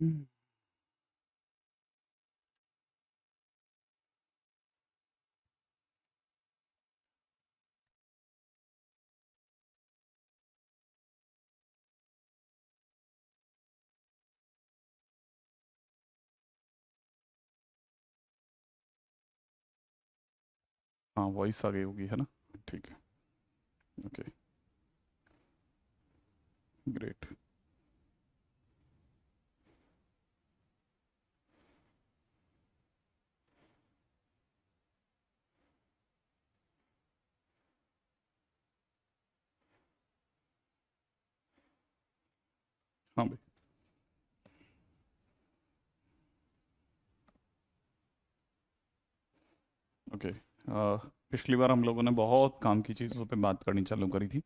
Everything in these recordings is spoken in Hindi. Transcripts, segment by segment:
हम्म, हाँ वॉइस आ गई होगी है ना। ठीक है। ओके। ग्रेट। हाँ भाई। ओके। पिछली बार हम लोगों ने बहुत काम की चीज़ों पे बात करनी चालू करी थी।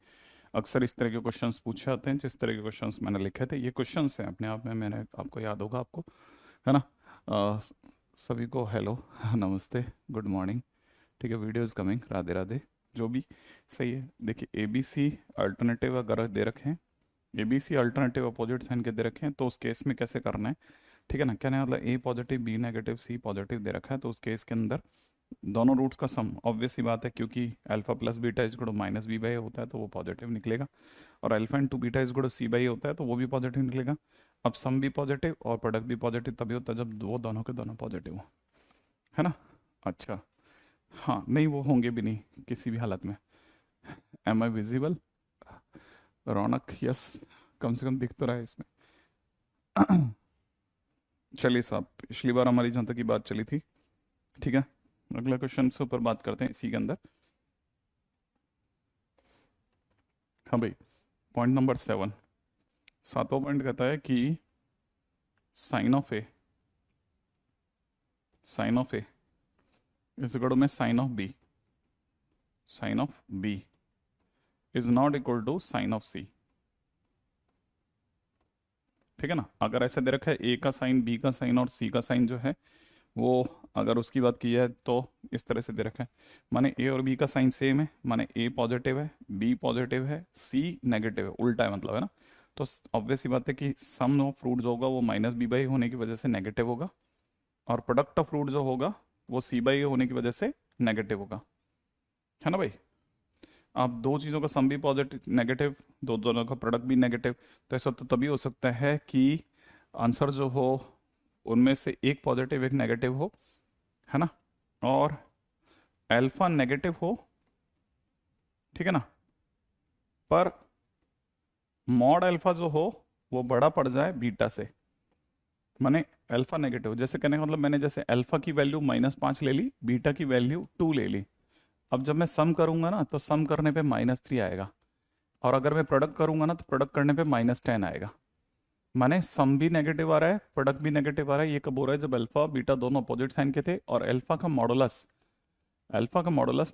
अक्सर इस तरह के क्वेश्चंस पूछे जाते हैं जिस तरह के क्वेश्चंस मैंने लिखे थे। ये क्वेश्चंस हैं अपने आप में, मैंने आपको याद होगा आपको, है ना। अ, सभी को हेलो नमस्ते, गुड मॉर्निंग। ठीक है, video is coming, Radhe Radhe. जो भी सही है। देखिए, ए बी सी अल्टरनेटिव अगर दे रखे हैं, A B C alternative opposite sign के दे रखे हैं, तो उस केस में कैसे करना है। ठीक है ना, कहने का मतलब ए पॉजिटिव बी नेगेटिव सी पॉजिटिव दे रखा है, तो उस केस के अंदर दोनों रूट्स का सम ऑब्वियस सी बात है, क्योंकि alpha plus beta is equal to minus b by होता है तो वो पॉजिटिव निकलेगा। और alpha into beta is equal to c by होता है तो वो भी पॉजिटिव निकलेगा। अब सम भी पॉजिटिव और प्रोडक्ट भी पॉजिटिव तभी होता है जब वो दोनों के दोनों पॉजिटिव हो, है ना। अच्छा। हाँ, नहीं वो होंगे भी नहीं किसी भी हालत में। Am I visible? Raunak, yes. कम से कम दिख तो रहा है इसमें। चलिए साहब, पिछली बार हमारी जहाँ तक की बात चली थी, ठीक है, अगला क्वेश्चन से ऊपर बात करते हैं इसी के अंदर। हाँ भाई, पॉइंट नंबर 7, सातवां पॉइंट कहता है कि sine of A, sine of A is equal to में sine of B, sine of B is not equal to sine of C. ठीक है ना, अगर ऐसे दे रखा है ए का साइन बी का साइन और सी का साइन जो है वो, अगर उसकी बात की है तो इस तरह से दे रखा है, माने ए और बी का साइन सेम है, माने ए पॉजिटिव है बी पॉजिटिव है सी नेगेटिव है, उल्टा है मतलब, है ना। तो ऑब्वियस सी बात है कि सम ऑफ फ्रूट जो होगा वो माइनस बी बाई होने की वजह से नेगेटिव होगा, और प्रोडक्ट ऑफ फ्रूट जो होगा वो सी बाई होने की वजह से नेगेटिव होगा, है ना भाई। आप दो चीज़ों का सम भी पॉजिटिव नेगेटिव, दो दोनों का प्रोडक्ट भी नेगेटिव, तो ऐसा तो तभी हो सकता है कि आंसर जो हो उनमें से एक पॉजिटिव एक नेगेटिव हो, है ना, और अल्फा नेगेटिव हो, ठीक है ना, पर मॉड अल्फा जो हो वो बड़ा पड़ जाए बीटा से। माने अल्फा नेगेटिव, जैसे कहने का मतलब मैंने जैसे अल्फा की वैल्यू -5 ले ली, बीटा की वैल्यू 2 ले ली। अब जब मैं सम करूंगा ना तो सम करने पे -3 आएगा, और अगर मैं प्रोडक्ट करूंगा ना तो प्रोडक्ट करने पे -10 आएगा। माने सम भी नेगेटिव आ रहा है प्रोडक्ट भी नेगेटिव आ रहा है। ये कब हो रहा है, जब अल्फा बीटा दोनों अपोजिट साइन के थे, और अल्फा का मॉडुलस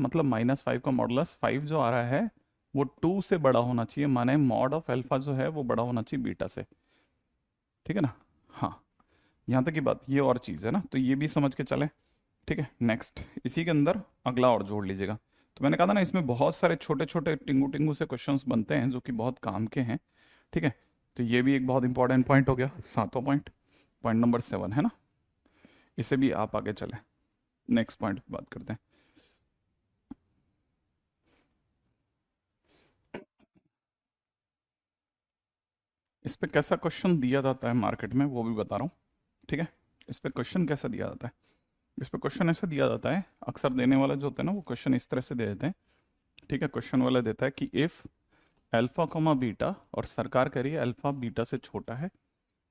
मतलब -5 का मॉडुलस 5 जो आ रहा है वो 2 से बड़ा होना चाहिए, माने मॉड ऑफ अल्फा जो है वो बड़ा होना चाहिए बीटा से। ठीक है ना। हाँ, यहाँ तक की बात, ये और चीज़ है ना, तो ये भी समझ के चले। ठीक है, नेक्स्ट इसी के अंदर अगला और जोड़ लीजिएगा। तो मैंने कहा था ना, इसमें बहुत सारे छोटे छोटे टिंगू टिंगू से क्वेश्चंस बनते हैं जो कि बहुत काम के हैं। ठीक है, तो ये भी एक बहुत इंपॉर्टेंट पॉइंट हो गया, सातवां पॉइंट, पॉइंट नंबर 7, है ना। इसे भी आप आगे चले, नेक्स्ट पॉइंट पे बात करते हैं। इस पे कैसा क्वेश्चन दिया जाता है मार्केट में वो भी बता रहा हूँ। ठीक है, इस पे क्वेश्चन कैसा दिया जाता है। इस पे क्वेश्चन ऐसा दिया जाता है, अक्सर देने वाला जो होता है ना वो क्वेश्चन इस तरह से दे देते हैं। ठीक है, क्वेश्चन वाला देता है कि इफ़ अल्फा कोमा बीटा, और सरकार कह रही है अल्फा बीटा से छोटा है,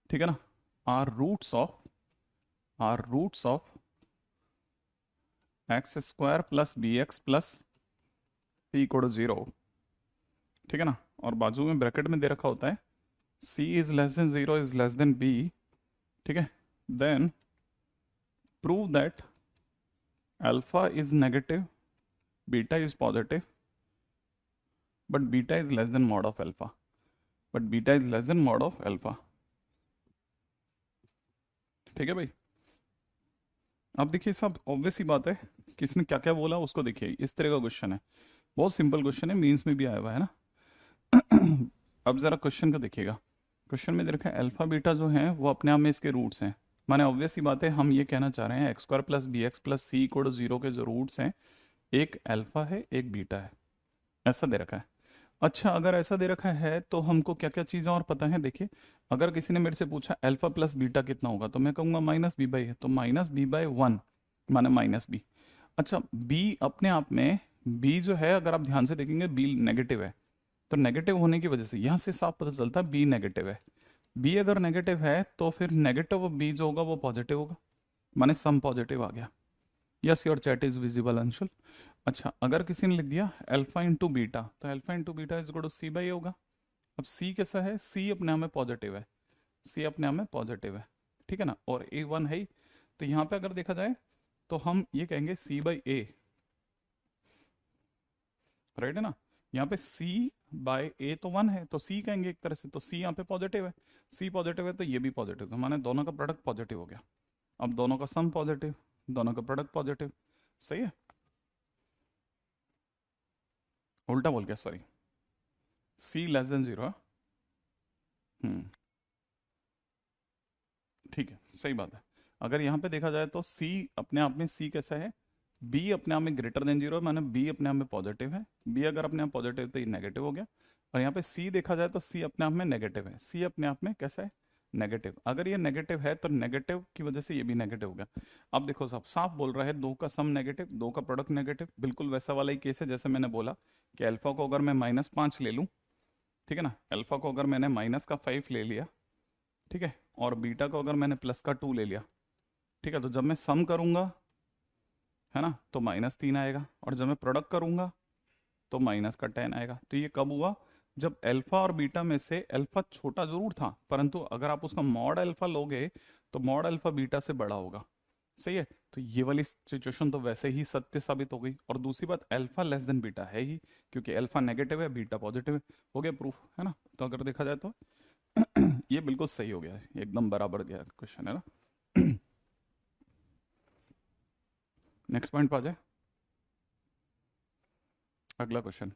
ठीक है ना, are roots of x square plus B x plus C equal to 0। ठीक है ना, और बाजू में ब्रैकेट में दे रखा होता है C is less than 0 is less than B. ठीक है, then prove that alpha is negative beta is positive but beta is less than mod of alpha, but beta is less than mod of alpha. ठीक है भाई, अब देखिए सब ऑब्वियस ही बात है, किसने क्या क्या बोला उसको देखिए, इस तरह का क्वेश्चन है, बहुत सिंपल क्वेश्चन है, मेंस में भी आया हुआ है ना। अब जरा क्वेश्चन का देखिएगा। क्वेश्चन में दे रखा है अल्फा बीटा जो है वो अपने आप में इसके रूट्स हैं। माने ऑब्वियस सी बात है, हम ये कहना चाह रहे हैं x square plus B x plus C equal to zero के जो रूट्स हैं, एक अल्फा है एक बीटा है, ऐसा दे रखा है। अच्छा, अगर ऐसा दे रखा है तो हमको क्या क्या चीज़ें और पता है, देखिए। अगर किसी ने मेरे से पूछा अल्फा प्लस बीटा कितना होगा, तो मैं कहूँगा माइनस बी बाई है, तो माइनस बी बाई वन माने माइनस बी। अच्छा, बी अपने आप में, बी जो है अगर आप ध्यान से देखेंगे बी नेगेटिव है, तो नेगेटिव होने की वजह से यहाँ से साफ पता चलता है बी नेगेटिव है। बी अगर नेगेटिव है तो फिर नेगेटिव बी जो होगा वो पॉजिटिव होगा, माने सम पॉजिटिव आ गया। Yes, your chat is visible Anshul. अच्छा, अगर किसी ने लिख दिया अल्फा इंटू बीटा, तो alpha into beta is equal to c by होगा। अब सी कैसा है, सी अपने आप में पॉजिटिव है, सी अपने आप में पॉजिटिव है, ठीक है ना, और ए वन है ही। तो यहाँ पे अगर देखा जाए तो हम ये कहेंगे सी बाई ए, राइट है ना। यहाँ पे सी बाय ए तो वन है, तो सी कहेंगे एक तरह से, तो सी यहाँ पे पॉजिटिव है। सी पॉजिटिव है तो ये भी पॉजिटिव, तो माने दोनों का प्रोडक्ट पॉजिटिव हो गया। अब दोनों का सम पॉजिटिव, दोनों का प्रोडक्ट पॉजिटिव, सही है। उल्टा बोल गया, सॉरी, सी लेस देन जीरो। हम्म, ठीक है, सही बात है। अगर यहाँ पे देखा जाए तो सी अपने आप में, सी कैसा है, बी अपने आप में ग्रेटर देन जीरो, माने बी अपने आप में पॉजिटिव है। बी अगर अपने आप पॉजिटिव तो ये नेगेटिव हो गया। और यहाँ पे सी देखा जाए तो सी अपने आप में नेगेटिव है, सी अपने आप में कैसा है, नेगेटिव। अगर ये नेगेटिव है तो नेगेटिव की वजह से ये भी नेगेटिव हो गया। अब देखो साहब, साफ बोल रहा है दो का सम नेगेटिव, दो का प्रोडक्ट नेगेटिव, बिल्कुल वैसा वाला ही केस है जैसे मैंने बोला कि अल्फा को अगर मैं -5 ले लूँ, ठीक है ना, अल्फा को अगर मैंने -5 ले लिया, ठीक है, और बीटा को अगर मैंने +2 ले लिया, ठीक है, तो जब मैं सम करूंगा, है ना, तो -3 आएगा, और जब मैं प्रोडक्ट करूंगा तो -10 आएगा। तो ये कब हुआ, जब अल्फा और बीटा में से अल्फा छोटा जरूर था, परंतु अगर आप उसका मॉड अल्फा लोगे तो मॉड अल्फा बीटा से बड़ा होगा, सही है। तो ये वाली सिचुएशन तो वैसे ही सत्य साबित हो गई। और दूसरी बात, अल्फा लेस देन बीटा है ही, क्योंकि अल्फा नेगेटिव है बीटा पॉजिटिव है, हो गया प्रूफ, है ना। तो अगर देखा जाए तो ये बिल्कुल सही हो गया है, एकदम बराबर गया क्वेश्चन, है ना। नेक्स्ट पॉइंट पे आ जाए, अगला क्वेश्चन।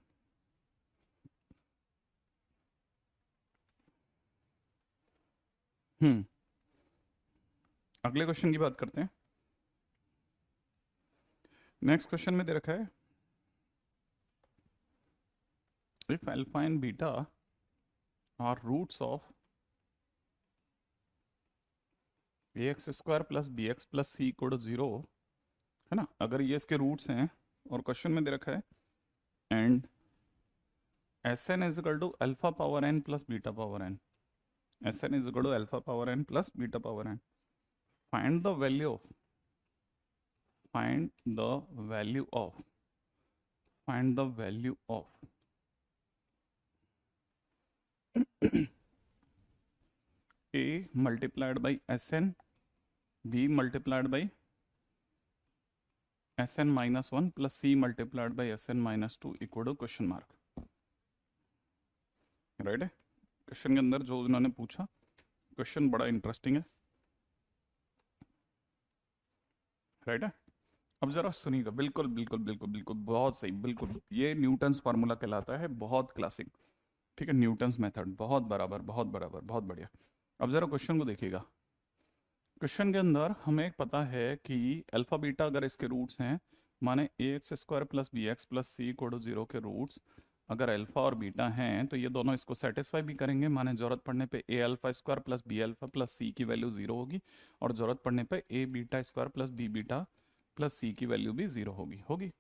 हम्म, अगले क्वेश्चन की बात करते हैं। नेक्स्ट क्वेश्चन में दे रखा है if alpha and beta are roots of a x square plus B x plus C equal to zero, है ना, अगर ये इसके रूट्स हैं, और क्वेश्चन में दे रखा है and S n is equal to alpha power n plus beta power n, S n is equal to alpha power n plus beta power n, find the value of, find the value of, find the value of a multiplied by Sn, b multiplied by Sn minus 1 plus c multiplied by Sn minus 2 equal to question mark, right है। क्वेश्चन के अंदर जो उन्होंने पूछा, क्वेश्चन बड़ा इंटरेस्टिंग है, राइट है। अब जरा सुनिएगा, बिल्कुल बिल्कुल बिल्कुल बिल्कुल बहुत सही, बिल्कुल ये न्यूटन्स फार्मूला कहलाता है, बहुत क्लासिक, ठीक है, न्यूटन्स मेथड, बहुत बराबर बहुत बराबर, बहुत बढ़िया। अब जरा क्वेश्चन को देखिएगा। क्वेश्चन के अंदर हमें पता है कि अल्फा बीटा अगर इसके रूट्स हैं, माने A x square plus B x plus C equal to zero के रूट्स अगर अल्फा और बीटा हैं, तो ये दोनों इसको सेटिस्फाई भी करेंगे, माने जरूरत पड़ने पे A alpha square plus B alpha plus C की वैल्यू जीरो होगी, और जरूरत पड़ने पे A beta square plus B beta plus C की वैल्यू भी जीरो होगी होगी।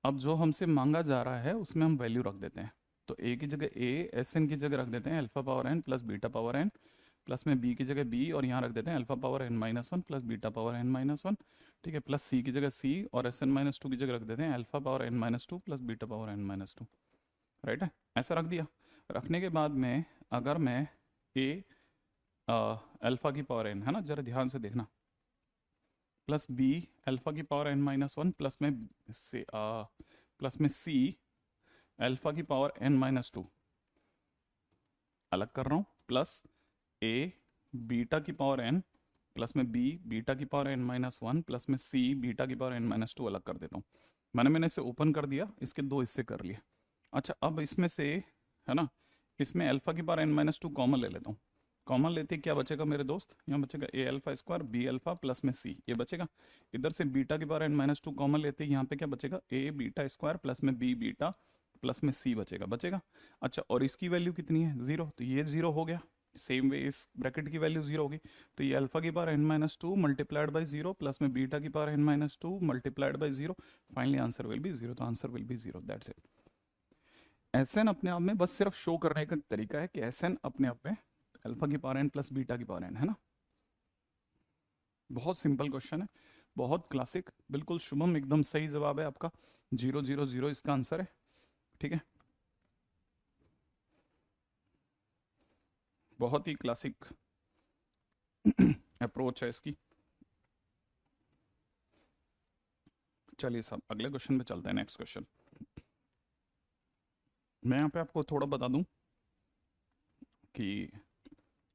अब जो हमसे मांगा जा रहा है उसमें हम वैल्यू रख देते हैं, तो ए की जगह ए, एस एन की जगह रख देते हैं alpha power n plus beta power n, plus में बी की जगह बी, और यहाँ रख देते हैं alpha power n minus one plus beta power n minus one, ठीक है, प्लस सी की जगह सी, और एस एन माइनस टू की जगह रख देते हैं alpha power n minus two plus beta power n minus two, right है। ऐसा रख दिया। रखने के बाद में अगर मैं ए अल्फा की पावर एन, है ना, जरा ध्यान से देखना, प्लस बी अल्फा की power n minus one, plus में सी अल्फा की पावर एन माइनस टू, अलग कर रहा हूँ, प्लस ए बीटा की पावर एन, प्लस में बी बीटा की power n minus one, plus में सी बीटा की पावर एन माइनस टू, अलग कर देता हूँ। मैंने इसे ओपन कर दिया, इसके दो हिस्से कर लिए। अच्छा, अब इसमें से, है ना, इसमें अल्फा की power n minus two common ले लेता हूँ, कॉमन लेते क्या बचेगा मेरे दोस्त, यहाँ बचेगा A alpha square B alpha plus में सी, ये बचेगा। इधर से बीटा की power n minus two common लेते यहाँ पे क्या बचेगा, ए बीटा स्क्वायर प्लस में बी बीटा प्लस में सी बचेगा। अच्छा, और इसकी वैल्यू कितनी है, जीरो, तो ये जीरो हो गया। सेम वे इस ब्रैकेट की वैल्यू जीरो होगी, तो ये अल्फा की power n minus two multiplied by zero plus में बीटा की power n minus two multiplied by zero, finally answer will be zero, तो answer will be zero, that's it. S n अपने आप में बस सिर्फ शो करने का तरीका है कि एस एन अपने आप में अल्फा की पावर एन प्लस बीटा की पावर एन है ना। बहुत सिंपल क्वेश्चन है, बहुत क्लासिक, बिल्कुल शुभम एकदम सही जवाब है आपका, जीरो जीरो जीरो इसका आंसर है। ठीक है, बहुत ही क्लासिक अप्रोच है इसकी। चलिए साहब अगले क्वेश्चन पे चलते हैं, नेक्स्ट क्वेश्चन। मैं यहाँ पे आपको थोड़ा बता दूं कि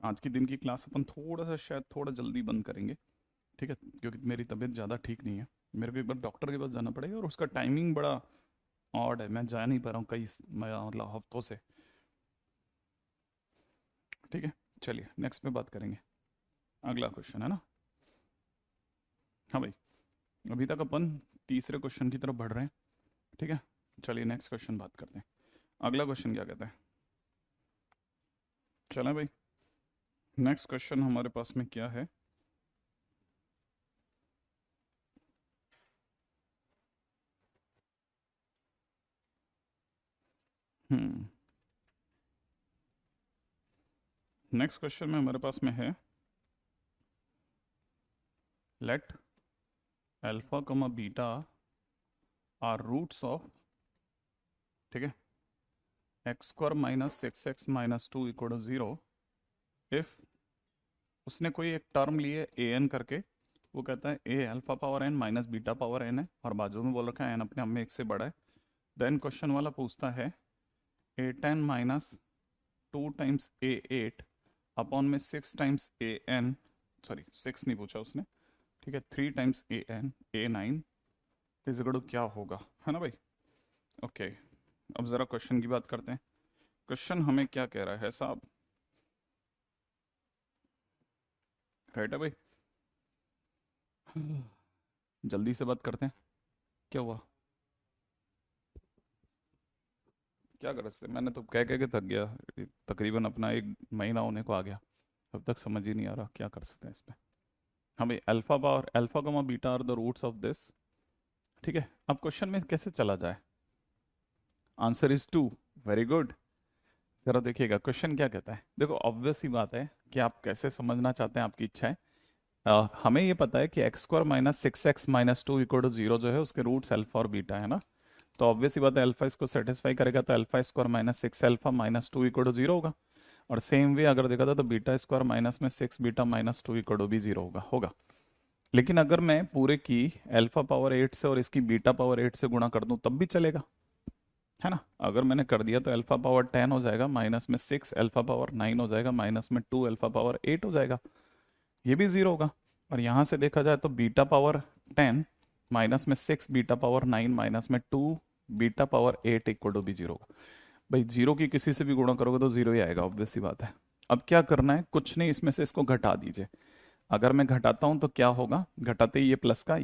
आज के दिन की क्लास अपन थोड़ा सा शायद थोड़ा जल्दी बंद करेंगे, ठीक है, क्योंकि मेरी तबीयत ज़्यादा ठीक नहीं है, मेरे को एक बार डॉक्टर के पास जाना पड़ेगा और उसका टाइमिंग बड़ा ऑड है, मैं जा नहीं पा रहा हूँ कई मतलब हफ्तों से। ठीक है, चलिए नेक्स्ट पे बात करेंगे, अगला क्वेश्चन है ना। हाँ भाई, अभी तक अपन तीसरे क्वेश्चन की तरफ बढ़ रहे हैं, ठीक है। चलिए नेक्स्ट क्वेश्चन बात करते हैं, अगला क्वेश्चन क्या कहता है। चलें भाई, नेक्स्ट क्वेश्चन हमारे पास में क्या है। नेक्स्ट क्वेश्चन में हमारे पास में है, let alpha comma beta are roots of, ठीक है, x square minus six x minus two equal to zero if, उसने कोई एक टर्म लिए ए एन करके, वो कहता है A alpha power n minus beta power n है और बाजू में बोल रखा है एन अपने आप में एक से बड़ा है। देन क्वेश्चन वाला पूछता है a ten minus two times a eight upon में six times a n, sorry six नहीं पूछा उसने, ठीक है, three times a n a nine is equal to क्या होगा, है ना भाई। ओके, अब ज़रा क्वेश्चन की बात करते हैं। क्वेश्चन हमें क्या कह रहा है साहब, राइट है भाई, जल्दी से बात करते हैं। क्या हुआ, क्या कर सकते, मैंने तो कह के थक गया, तकरीबन अपना एक महीना होने को आ गया, अब तक समझ ही नहीं आ रहा क्या कर सकते हैं इस पर। हमें alpha power alpha comma beta are the roots of this, ठीक है। अब क्वेश्चन में कैसे चला जाए, answer is two, very good. जरा देखिएगा क्वेश्चन क्या कहता है, देखो ऑब्वियस ही बात है कि आप कैसे समझना चाहते हैं, आपकी इच्छा है। हमें ये पता है कि x square minus six x minus two equal to zero जो है उसके रूट्स अल्फा और बीटा है ना, तो ऑब्वियस ही बात है अल्फा इसको सेटिस्फाई करेगा, तो alpha square minus six alpha minus two equal to zero होगा। और सेम वे अगर देखा था तो बीटा स्क्वायर माइनस में six beta minus two equal to भी जीरो होगा। लेकिन अगर मैं पूरे की अल्फा पावर एट से और इसकी बीटा पावर एट से गुणा कर दूं तब भी चलेगा, है ना। अगर मैंने कर दिया तो अल्फा पावर टेन हो जाएगा, माइनस में सिक्स अल्फा पावर नाइन हो जाएगा, माइनस में टू अल्फा पावर एट हो जाएगा, ये भी जीरो होगा। और यहाँ से देखा जाए तो बीटा पावर टेन माइनस में six beta power nine minus में two beta power eight equal to भी जीरो होगा। भाई जीरो की किसी से भी गुणा करोगे तो जीरो ही आएगा, ऑब्वियस सी बात है। अब क्या करना है, कुछ नहीं, इसमें से इसको घटा दीजिए। अगर मैं घटाता हूं तो क्या होगा, घटाते ही ये प्लस का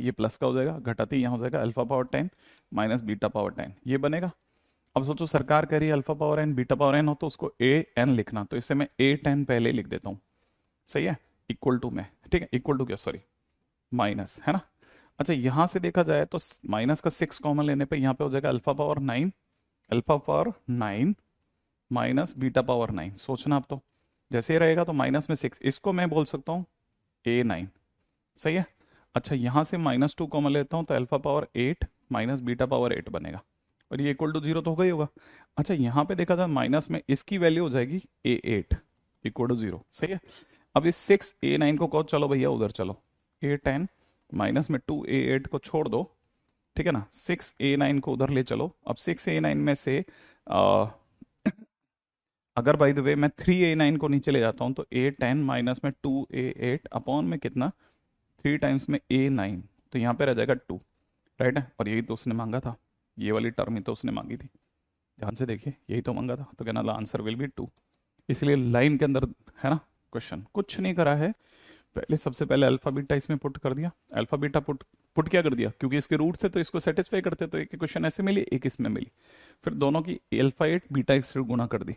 हो जाएगा, घटाते ही यहाँ हो जाएगा alpha power ten minus beta power ten, ये बनेगा। अब सोचो सरकार कह रही है alpha power n beta power n हो तो उसको ए एन लिखना, तो इसे मैं ए टेन पहले ही लिख देता हूँ, सही है, इक्वल टू में, ठीक है, इक्वल टू क्या सॉरी माइनस, है ना। अच्छा यहां से देखा जाए तो माइनस का सिक्स कॉमन लेने पे यहाँ पे हो जाएगा alpha power nine, alpha power nine minus beta power nine, सोचना आप तो जैसे ही रहेगा तो माइनस में सिक्स, इसको मैं बोल सकता हूँ ए नाइन, सही है। अच्छा यहां से माइनस टू कॉमन लेता हूं तो alpha power eight minus beta power eight बनेगा, और ये इक्वल टू जीरो तो होगा ही होगा। अच्छा यहाँ पे देखा था माइनस में इसकी वैल्यू हो जाएगी ए एट इक्वल टू जीरो, सही है। अब इस सिक्स ए नाइन को कहो चलो भैया उधर चलो, ए टेन माइनस में टू ए एट को छोड़ दो, ठीक है ना, सिक्स ए नाइन को उधर ले चलो। अब सिक्स ए नाइन में से आ, अगर बाय द वे मैं थ्री ए नाइन को नीचे ले जाता हूँ तो ए टेन माइनस में टू ए एट अपॉन में कितना, थ्री टाइम्स में ए नाइन, तो यहाँ पे रह जाएगा टू, राइट है। और यही तो उसने मांगा था, ये वाली टर्म ही तो उसने मांगी थी, ध्यान से देखिए यही तो मांगा था, तो कहना आंसर विल बी टू, इसलिए लाइन के अंदर है ना क्वेश्चन कुछ नहीं करा है, पहले सबसे पहले अल्फा बीटा इसमें पुट कर दिया, अल्फा बीटा पुट पुट क्या कर दिया, क्योंकि इसके रूट से तो इसको सेटिस्फाई करते, तो एक क्वेश्चन ऐसे मिली, एक इसमें मिली, फिर दोनों की अल्फा 8 बीटा 8 से गुणा कर दी,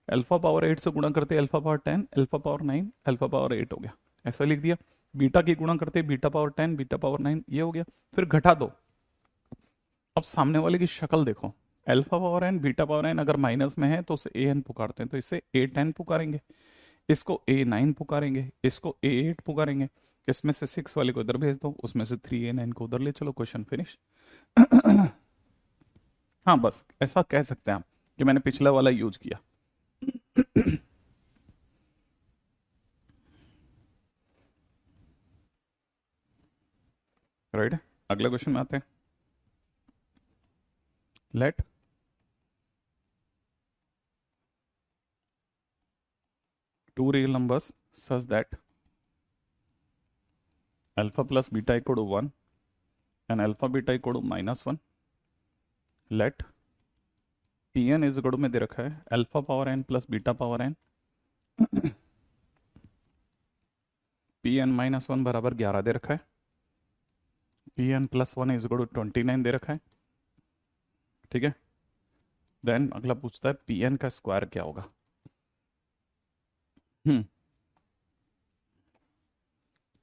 अल्फा पावर 8 से गुणा करते alpha power 10, alpha power 9, alpha power 8 हो गया, ऐसा लिख दिया। बीटा की गुणा करते बीटा पावर 10, बीटा पावर 9, ये हो गया। फिर घटा दो, अब सामने वाले की शक्ल देखो, alpha power n beta power n अगर माइनस में है तो उसे ए एन पुकारते हैं, तो इसे ए 10 पुकारेंगे, इसको ए 9 पुकारेंगे, इसको ए 8 पुकारेंगे, इसमें से 6 वाले को इधर भेज दो, उसमें से 3 ए 9 को उधर ले चलो, क्वेश्चन फिनिश। हाँ बस ऐसा कह सकते हैं आप कि मैंने पिछला वाला यूज किया। राइट, अगले क्वेश्चन में आते हैं। Let two real numbers such that alpha plus beta equal to 1 and alpha beta equal to -1, let pn is equal to में दे रखा है alpha power n plus beta power n, pn -1 बराबर 11 दे रखा है, pn plus 1 is equal to 29 दे रखा है, ठीक है। देन अगला पूछता है pn का स्क्वायर क्या होगा।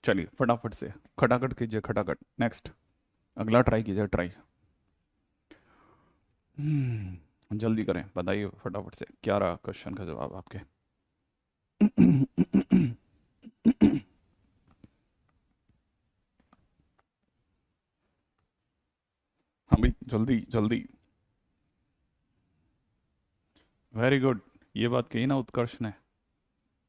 चलिए फटाफट से खटाखट कीजिए, खटाखट। नेक्स्ट अगला ट्राई कीजिए, ट्राई। जल्दी करें, बताइए फटाफट से क्या रहा क्वेश्चन का जवाब आपके। हाँ भाई जल्दी जल्दी। वेरी गुड, ये बात कही ना उत्कर्ष ने,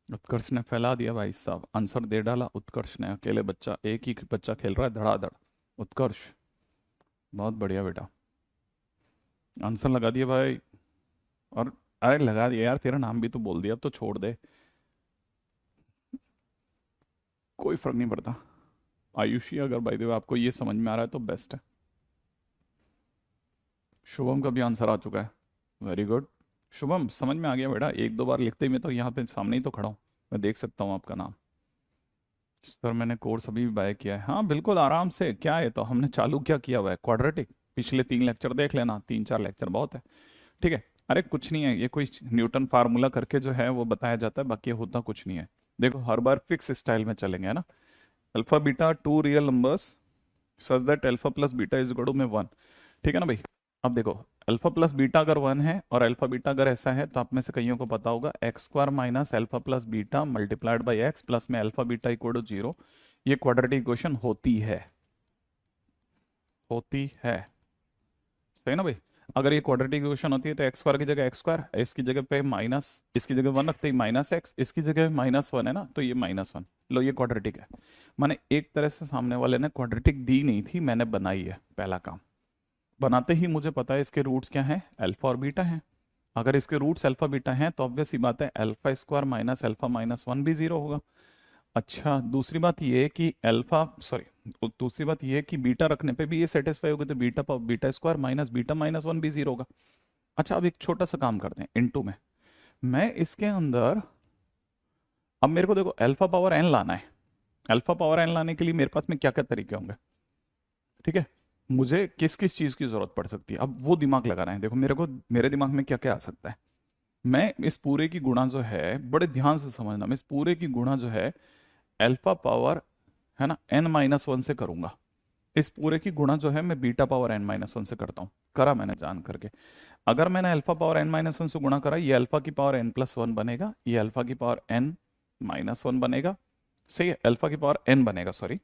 उत्कर्ष ने फैला दिया भाई साहब, आंसर दे डाला उत्कर्ष ने, अकेले बच्चा, एक ही बच्चा खेल रहा है धड़ाधड़। उत्कर्ष बहुत बढ़िया बेटा, आंसर लगा दिया भाई। और अरे लगा दिया यार, तेरा नाम भी तो बोल दिया, अब तो छोड़ दे, कोई फर्क नहीं पड़ता। आयुषी अगर भाई देव आपको ये समझ में आ रहा है तो बेस्ट है। शुभम का भी आंसर आ चुका है, वेरी गुड। शुभम समझ में आ गया बेटा, एक दो बार लिखते ही मैं तो यहाँ पे सामने ही तो खड़ा हूँ, मैं देख सकता हूँ आपका नाम। सर मैंने कोर्स अभी भी बाय किया है, हाँ बिल्कुल आराम से। क्या है तो हमने चालू क्या किया हुआ है, क्वाड्रेटिक, पिछले 3 लेक्चर देख लेना, 3-4 लेक्चर बहुत है, ठीक है। अरे कुछ नहीं है, ये कोई न्यूटन फार्मूला करके जो है वो बताया जाता है, बाकी होता कुछ नहीं है। देखो हर बार फिक्स स्टाइल में चलेंगे, है ना। Alpha beta two real numbers such that alpha plus beta is equal to में 1, ठीक है ना भाई। अब देखो अल्फा प्लस बीटा अगर 1 है और अल्फा बीटा अगर ऐसा है, तो आप में से कईयों को पता होगा x square minus alpha plus beta multiplied by x plus में अल्फा बीटा इक्वल टू 0, ये क्वाड्रेटिक इक्वेशन होती है, होती है, सही ना भाई। अगर ये क्वाड्रेटिक इक्वेशन होती है तो एक्स स्क्वायर की जगह एक्स स्क्वायर, इसकी जगह पे माइनस, इसकी जगह 1 रखते ही माइनस एक्स, इसकी जगह -1 है ना, तो ये -1, लो ये क्वाड्रेटिक है। माने एक तरह से सामने वाले ने क्वाड्रेटिक दी नहीं थी, मैंने बनाई है, पहला काम। बनाते ही मुझे पता है इसके रूट्स क्या हैं, अल्फा और बीटा हैं। अगर इसके रूट्स अल्फा बीटा हैं तो ऑब्वियस ही बात है अल्फा स्क्वायर माइनस अल्फा -1 भी 0 होगा। अच्छा दूसरी बात ये कि अल्फा सॉरी दूसरी बात ये कि बीटा रखने पे भी ये सेटिस्फाई होगा, तो beta beta square minus beta -1 भी 0 होगा। अच्छा अब एक छोटा सा काम करते हैं, इनटू में मैं इसके अंदर, अब मेरे को देखो अल्फा पावर एन लाना है, अल्फा पावर एन लाने के लिए मेरे पास में क्या क्या तरीके होंगे, ठीक है। मुझे किस किस चीज की जरूरत पड़ सकती है, अब वो दिमाग लगाना है। देखो मेरे को, मेरे दिमाग में क्या क्या आ सकता है, मैं इस पूरे की गुणा जो है, बड़े ध्यान से समझना, मैं इस पूरे की गुणा जो है अल्फा पावर है ना n-1 से करूंगा। इस पूरे की गुणा जो है मैं बीटा पावर n-1 से करता हूं, करा मैंने जान करके। अगर मैंने अल्फा पावर n-1 से गुणा करा, ये अल्फा की पावर n+1 बनेगा, ये अल्फा की पावर n-1 बनेगा, सही है, अल्फा की पावर n बनेगा, सॉरी,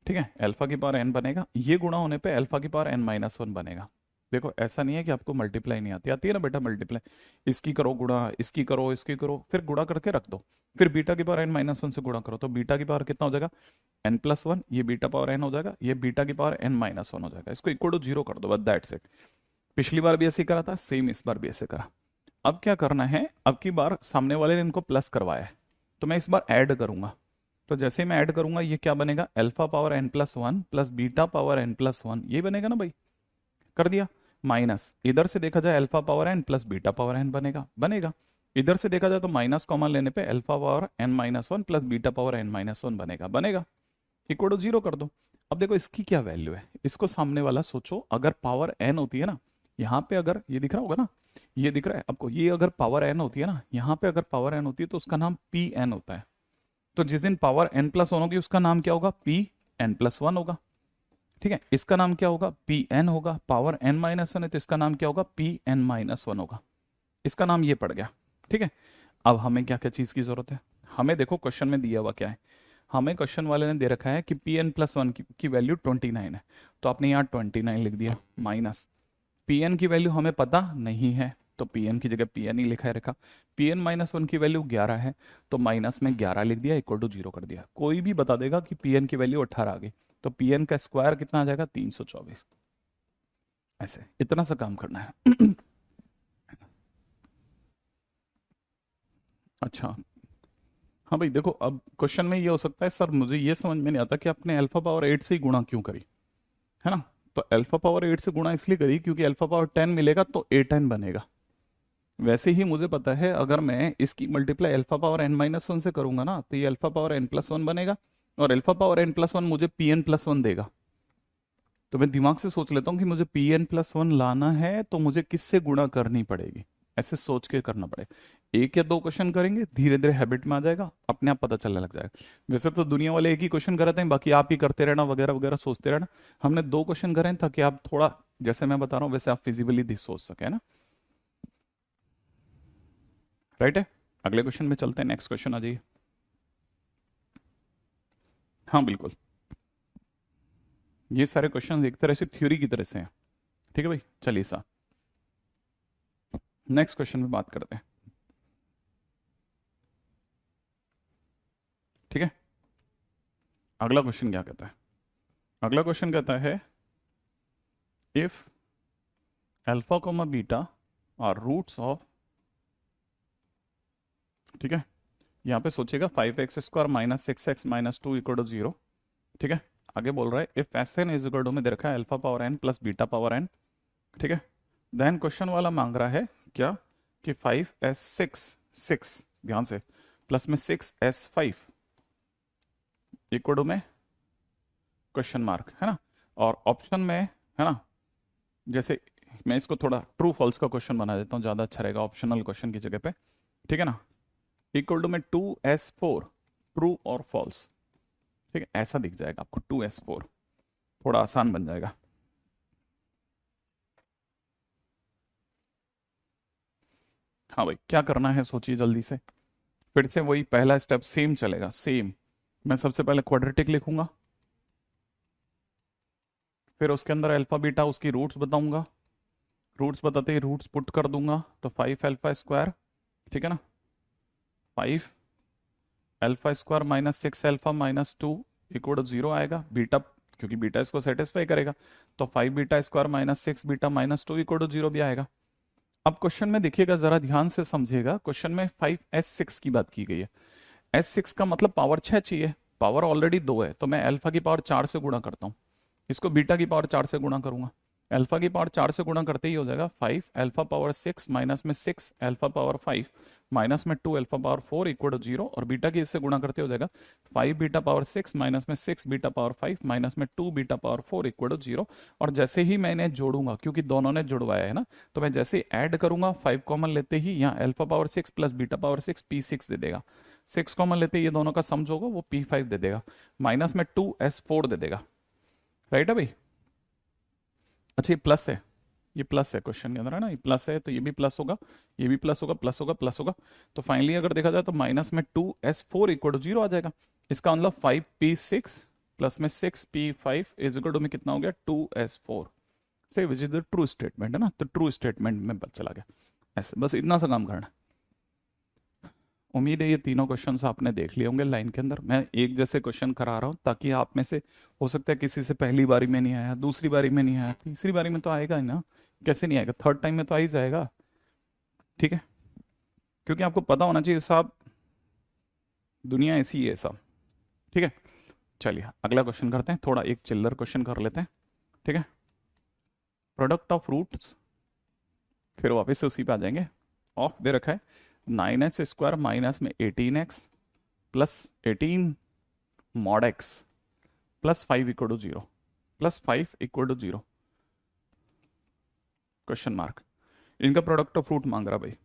ठीक है, अल्फा की पावर n बनेगा, ये गुणा होने पे अल्फा की पावर n-1 बनेगा। देखो ऐसा नहीं है कि आपको मल्टीप्लाई नहीं आती, आती है ना बेटा मल्टीप्लाई, इसकी करो गुणा, इसकी करो, इसकी करो, फिर गुणा करके रख दो, फिर बीटा की पावर n-1 से गुणा करो, तो बीटा की पावर कितना हो जाएगा n+1, ये बीटा पावर n हो जाएगा, ये बीटा की पावर n-1 हो जाएगा, इसको इक्वल टू 0 कर दो, बस दैट्स इट। पिछली बार भी ऐसे ही करा था, सेम इस बार भी ऐसे करा। अब क्या करना है, अब की बार सामने वाले ने इनको प्लस करवाया है, तो मैं इस बार ऐड करूंगा, तो जैसे ही मैं ऐड करूंगा ये क्या बनेगा, alpha power n+1 plus beta power n+1, ये बनेगा ना भाई, कर दिया। माइनस इधर से देखा जाए alpha power n plus beta power n बनेगा, बनेगा। इधर से देखा जाए तो माइनस कॉमन लेने पे alpha power n minus one plus beta power n minus one बनेगा, बनेगा। इक्वल टू जीरो कर दो। अब देखो इसकी क्या वैल्यू है, इसको सामने वाला सोचो, अगर पावर n होती है ना, यहाँ पे अगर ये दिख रहा होगा ना, ये दिख रहा है आपको, ये अगर पावर n होती है ना, यहाँ पे अगर पावर n होती है तो उसका नाम पी एन होता है। तो जिस दिन पावर n प्लस वन होगी उसका नाम क्या होगा, पी एन प्लस वन होगा। ठीक है, इसका नाम क्या होगा, पी एन होगा। पावर n माइनस वन है तो इसका नाम क्या होगा, पी एन माइनस वन होगा। इसका नाम ये पड़ गया। ठीक है, अब हमें क्या क्या चीज़ की जरूरत है, हमें देखो क्वेश्चन में दिया हुआ क्या है, हमें क्वेश्चन वाले ने दे रखा है कि पी एन प्लस वन की वैल्यू 29 है, तो आपने यहाँ 29 लिख दिया, माइनस पी एन की वैल्यू हमें पता नहीं है तो पी एन की जगह पी एन ही लिखा है रखा। पी एन माइनस वन की वैल्यू 11 है तो माइनस में 11 लिख दिया, इक्वल टू जीरो कर दिया। कोई भी बता देगा कि पी एन की वैल्यू 18 आ गई, तो पी एन का स्क्वायर कितना आ जाएगा, 324। ऐसे इतना सा काम करना है। अच्छा, हाँ भाई देखो, अब क्वेश्चन में ये हो सकता है सर मुझे ये समझ में नहीं आता कि आपने अल्फा पावर 8 से ही गुणा क्यों करी, है ना। तो अल्फा पावर 8 से गुणा इसलिए करी क्योंकि अल्फा पावर 10 मिलेगा तो ए 10 बनेगा। वैसे ही मुझे पता है अगर मैं इसकी multiply alpha power n minus one से करूंगा ना तो ये alpha power n plus one बनेगा, और alpha power n plus one मुझे पी एन प्लस वन देगा। तो मैं दिमाग से सोच लेता हूँ कि मुझे पी एन प्लस वन लाना है तो मुझे किससे गुणा करनी पड़ेगी, ऐसे सोच के करना पड़ेगा। एक या दो क्वेश्चन करेंगे, धीरे धीरे हैबिट में आ जाएगा, अपने आप पता चलने लग जाएगा। वैसे तो दुनिया वाले एक ही क्वेश्चन कराते हैं, बाकी आप ही करते रहना वगैरह वगैरह सोचते रहना। हमने दो क्वेश्चन करे हैं ताकि आप थोड़ा, जैसे मैं बता रहा हूँ वैसे आप फिजिबली भी सोच सके ना। राइट है, अगले क्वेश्चन में चलते हैं, नेक्स्ट क्वेश्चन आ जाइए। हाँ बिल्कुल, ये सारे क्वेश्चन एक तरह से थ्योरी की तरह से हैं। ठीक है भाई, चलिए सा नेक्स्ट क्वेश्चन में बात करते हैं। ठीक है, अगला क्वेश्चन क्या कहता है, अगला क्वेश्चन कहता है if alpha comma beta are roots of, ठीक है, यहाँ पे सोचेगा 5x² minus 6x minus two equal to zero. ठीक है, आगे बोल रहा है if s n is equal to में दे रखा है alpha power n plus beta power n। ठीक है, देन क्वेश्चन वाला मांग रहा है क्या, कि 5s6 ध्यान से प्लस में 6s5 इक्वल टू में क्वेश्चन मार्क, है ना। और ऑप्शन में, है ना, जैसे मैं इसको थोड़ा ट्रू फॉल्स का क्वेश्चन बना देता हूँ, ज़्यादा अच्छा रहेगा ऑप्शनल क्वेश्चन की जगह पे। ठीक है ना, इक्वल टू में 2s4 ट्रू और फॉल्स। ठीक है, ऐसा दिख जाएगा आपको 2s4, थोड़ा आसान बन जाएगा। हाँ भाई, क्या करना है सोचिए जल्दी से, फिर से वही पहला स्टेप सेम चलेगा, सेम। मैं सबसे पहले क्वाड्रेटिक लिखूंगा, फिर उसके अंदर अल्फा बीटा उसकी रूट्स बताऊंगा, रूट्स बताते ही रूट्स पुट कर दूंगा, तो 5 अल्फा स्क्वायर, ठीक है ना, 5 alpha square minus 6 alpha minus two equal to zero आएगा, बीटा क्योंकि बीटा इसको सेटिस्फाई करेगा, तो 5 beta square minus 6 beta minus two equal to zero भी आएगा। अब क्वेश्चन में देखिएगा, जरा ध्यान से समझिएगा, क्वेश्चन में 5s6 की बात की गई है। s6 का मतलब पावर 6 चाहिए, पावर ऑलरेडी 2 है, तो मैं अल्फा की पावर 4 से गुणा करता हूँ, इसको बीटा की पावर 4 से गुणा करूंगा। अल्फा की पावर 4 से गुणा करते ही हो जाएगा 5 अल्फा पावर 6 माइनस में 6 अल्फा पावर 5 माइनस में 2 alpha power 4 equal to zero, और बीटा की इससे गुणा करते हो जाएगा 5 बीटा पावर 6 माइनस में 6 बीटा पावर 5 माइनस में 2 beta power 4 equal to zero. और जैसे ही मैं इन्हें जोड़ूंगा, क्योंकि दोनों ने जुड़वाया है ना, तो मैं जैसे ऐड करूंगा 5 कॉमन लेते ही यहाँ alpha power 6 plus beta power 6 P6 दे देगा, 6 कॉमन लेते ही ये दोनों का सम जो होगा वो P5 दे देगा, माइनस में 2s4 दे देगा। राइट है भाई, अच्छा ये प्लस है, ये प्लस है क्वेश्चन के अंदर, है ना, ये प्लस है तो ये भी प्लस होगा, ये भी प्लस होगा, प्लस होगा, प्लस होगा। तो फाइनली अगर देखा जाए तो माइनस में 2s4 इक्वल टू जीरो आ जाएगा। इसका मतलब 5P6 प्लस में 6P5 इज इक्वल टू में कितना हो गया 2s4 से, which is the true statement, है ना, तो ट्रू स्टेटमेंट में चला गया। ऐसे बस इतना सा काम करना है। उम्मीद है ये तीनों क्वेश्चंस आपने देख लिए होंगे लाइन के अंदर। मैं एक जैसे क्वेश्चन करा रहा हूँ ताकि आप में से हो सकता है किसी से पहली बारी में नहीं आया, दूसरी बारी में नहीं आया, तीसरी बारी में तो आएगा ही ना, कैसे नहीं आएगा, थर्ड टाइम में तो आ ही जाएगा। ठीक है, क्योंकि आपको पता होना चाहिए साहब, दुनिया ऐसी है साहब। ठीक है, चलिए अगला क्वेश्चन करते हैं, थोड़ा एक चिल्लर क्वेश्चन कर लेते हैं। ठीक है, प्रोडक्ट ऑफ रूट्स, फिर वापस से उसी पे आ जाएंगे। ऑफ दे रखा है 9x² माइनस में 18x plus 18 mod x plus 5 equal to 0, plus 5 equal to 0 question mark. इनका प्रोडक्ट ऑफ फ्रूट मांग रहा भाई।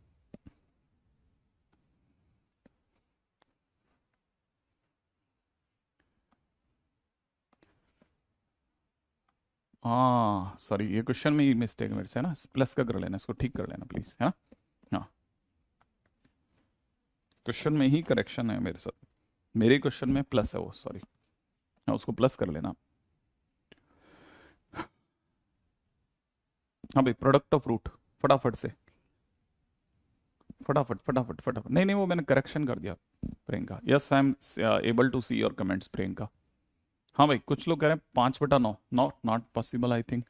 हाँ सॉरी, ये क्वेश्चन में ही मिस्टेक मेरे से ना, प्लस का कर लेना, इसको ठीक कर लेना प्लीज। हाँ हाँ, क्वेश्चन में ही करेक्शन है मेरे साथ, मेरे क्वेश्चन में प्लस है वो, सॉरी। हाँ, उसको प्लस कर लेना। हाँ भाई, प्रोडक्ट ऑफ रूट, फटाफट से, फटाफट फटाफट फटाफट। नहीं नहीं, वो मैंने करेक्शन कर दिया Priyanka. Yes, I am able to see your comments Priyanka. हाँ भाई, कुछ लोग कह रहे हैं 5/9, नॉट पॉसिबल आई थिंक।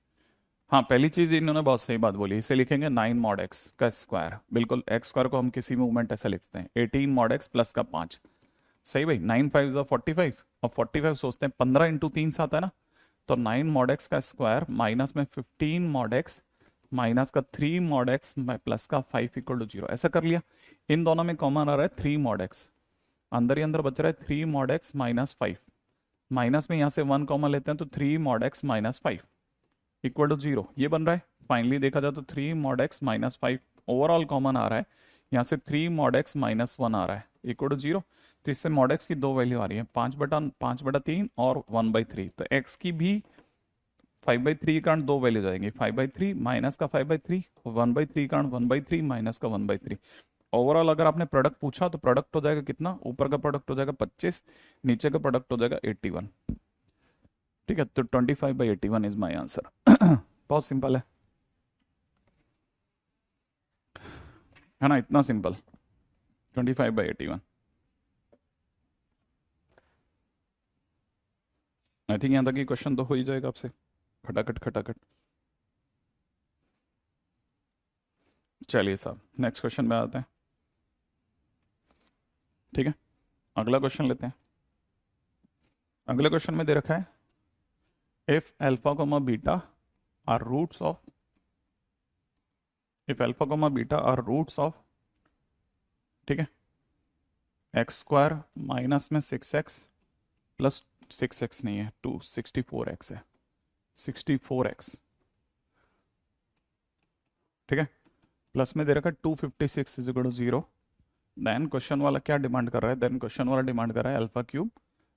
हाँ, पहली चीज इन्होंने बहुत सही बात बोली, इसे लिखेंगे 9 mod x का स्क्वायर। बिल्कुल, एक्स स्क्वायर को हम किसी मूवमेंट ऐसे लिखते हैं, 18 mod x प्लस का 5। सही भाई, 9 5 और 45 सोचते हैं 15 × 3 से आता है ना, तो 9 mod x का स्क्वायर माइनस में 15 mod x माइनस का 3 mod x प्लस का 5 इक्वल टू 0, ऐसा कर लिया। इन दोनों में कॉमन आ रहा है 3 mod x, अंदर ही अंदर बच रहा है 3 mod x माइनस 5, माइनस में यहाँ से 1 कॉमन लेते हैं तो 3 mod x minus 5 equal to 0, ये बन रहा है। फाइनली देखा जाए तो 3 mod x minus 5 overall common आ रहा है, यहाँ से 3 mod x माइनस 1 आ रहा है इक्वल टू 0। तो इससे mod x की दो वैल्यू आ रही है, 5/3 और 1/3। तो x की भी 5/3 के कारण दो वैल्यू जाएंगी, 5/3 माइनस का 5/3, 1/3 के कारण 1/3 माइनस का 1/3। ओवरऑल अगर आपने प्रोडक्ट पूछा तो प्रोडक्ट हो जाएगा कितना, ऊपर का प्रोडक्ट हो जाएगा 25, नीचे का प्रोडक्ट हो जाएगा 81। ठीक है, तो 25/81 इज माई आंसर। बहुत सिंपल है ना, इतना सिंपल, 25/81। आई थिंक यहाँ तक ही क्वेश्चन तो हो ही जाएगा आपसे, खटाखट खटाखट। चलिए साहब, नेक्स्ट क्वेश्चन में आते हैं। ठीक है, अगला क्वेश्चन लेते हैं। अगले क्वेश्चन में दे रखा है, if alpha comma beta are roots of, if alpha comma beta are roots of, ठीक है, x² माइनस में 6x प्लस 6x नहीं है, 264x है, 64x। ठीक है, प्लस में दे रखा है 256 is equal to 0। Then question वाला क्या डिमांड कर रहा है, देन क्वेश्चन वाला डिमांड कर रहा है अल्फा क्यूब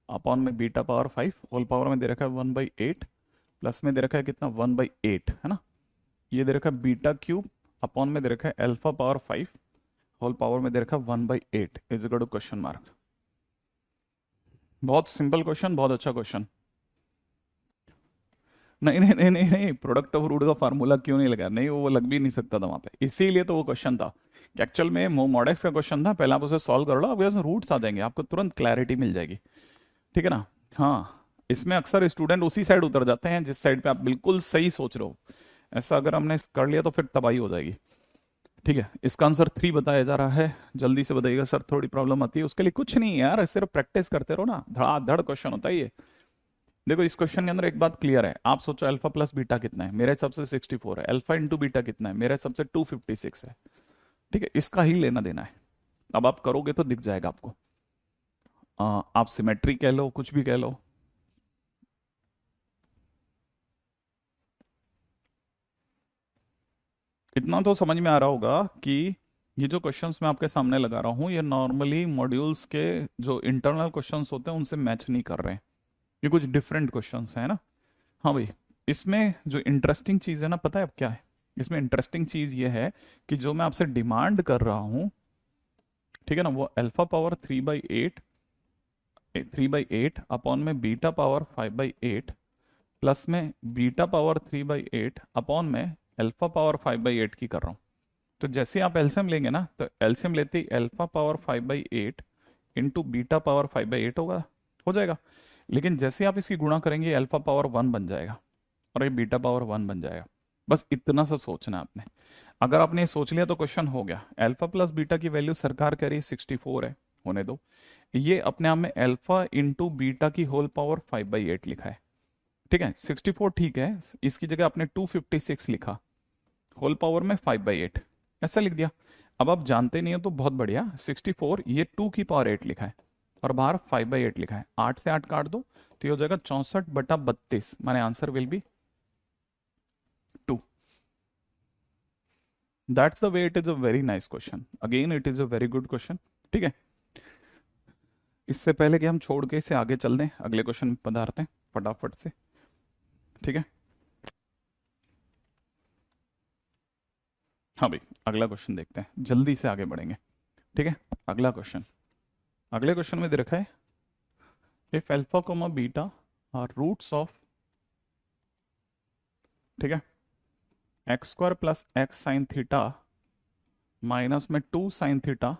अपॉन में बीटा पावर 5 होल पावर में दे रखा है 1/8, प्लस में दे रखा है कितना 1/8 है ना। ये दे रखा है बीटा क्यूब अपॉन में दे रखा है अल्फा पावर 5 होल पावर में दे रखा है 1/8 is equal to question mark. बहुत सिंपल क्वेश्चन, बहुत अच्छा क्वेश्चन। नहीं नहीं नहीं नहीं नहीं, प्रोडक्ट ऑफ रूट का फार्मूला क्यों नहीं लगा, नहीं वो लग भी नहीं सकता था वहां पे, इसीलिए तो वो क्वेश्चन था। एक्चुअल में mod x का क्वेश्चन था, पहले आप उसे सॉल्व कर लो, आपके पास रूट्स आ जाएंगे, आपको तुरंत क्लैरिटी मिल जाएगी। ठीक है ना। हाँ, इसमें अक्सर स्टूडेंट उसी साइड उतर जाते हैं जिस साइड पे आप बिल्कुल सही सोच रहे हो, ऐसा अगर हमने कर लिया तो फिर तबाही हो जाएगी। ठीक है, इसका आंसर 3 बताया जा रहा है, जल्दी से बताइएगा सर, थोड़ी प्रॉब्लम आती है, उसके लिए कुछ नहीं है यार, सिर्फ प्रैक्टिस करते रहो ना, धड़ाधड़ क्वेश्चन होता है ये। देखो इस क्वेश्चन के अंदर एक बात क्लियर है, आप सोचो अल्फा प्लस बीटा कितना है, मेरे हिसाब से 64 है, अल्फा इंटू बीटा कितना है, मेरे हिसाब से 256 है। ठीक है, इसका ही लेना देना है, अब आप करोगे तो दिख जाएगा आपको। आप सिमेट्री कह लो, कुछ भी कह लो। इतना तो समझ में आ रहा होगा कि ये जो क्वेश्चंस मैं आपके सामने लगा रहा हूँ, ये नॉर्मली मॉड्यूल्स के जो इंटरनल क्वेश्चंस होते हैं उनसे मैच नहीं कर रहे हैं, ये कुछ डिफरेंट क्वेश्चंस हैं ना। हाँ भाई, इसमें जो इंटरेस्टिंग चीज़ है ना, पता है अब क्या है, इसमें इंटरेस्टिंग चीज़ ये है कि जो मैं आपसे डिमांड कर रहा हूँ, ठीक है ना, वो अल्फा पावर 3/8 अपॉन में बीटा पावर 5/8 प्लस में बीटा पावर 3/8 अपॉन में अल्फा पावर 5/8 की कर रहा हूँ। तो जैसे आप एलसीएम लेंगे ना, तो एलसीएम लेते ही alpha power 5/8 into beta power 5/8 होगा, हो जाएगा। लेकिन जैसे आप इसकी गुणा करेंगे अल्फा पावर 1 बन जाएगा और ये बीटा पावर 1 बन जाएगा। बस इतना सा सोचना है आपने, अगर आपने ये सोच लिया तो क्वेश्चन हो गया। अल्फा प्लस बीटा की वैल्यू सरकार कह रही है 64 है, होने दो, ये अपने आप में अल्फा इंटू बीटा की होल पावर 5/8 लिखा है। ठीक है, 64 ठीक है, इसकी जगह आपने 256 लिखा, होल पावर में 5/8 ऐसा लिख दिया। अब आप जानते नहीं हो तो बहुत बढ़िया, 64 ये 2 की पावर 8 लिखा है और बाहर 5/8 लिखा है, 8 से 8 काट दो तो ये हो जाएगा 64/32, माने answer will B 2। That's the way, it is a very nice question, again it is a very good question. ठीक है, इससे पहले कि हम छोड़ के इसे आगे चल दें, अगले क्वेश्चन में पधारते हैं फटाफट से। ठीक है, हाँ भाई अगला क्वेश्चन देखते हैं, जल्दी से आगे बढ़ेंगे। ठीक है, अगला क्वेश्चन, अगले क्वेश्चन में दे रखा है if alpha comma beta are roots of, ठीक है, x² plus x sine theta minus में 2 साइन थीटा,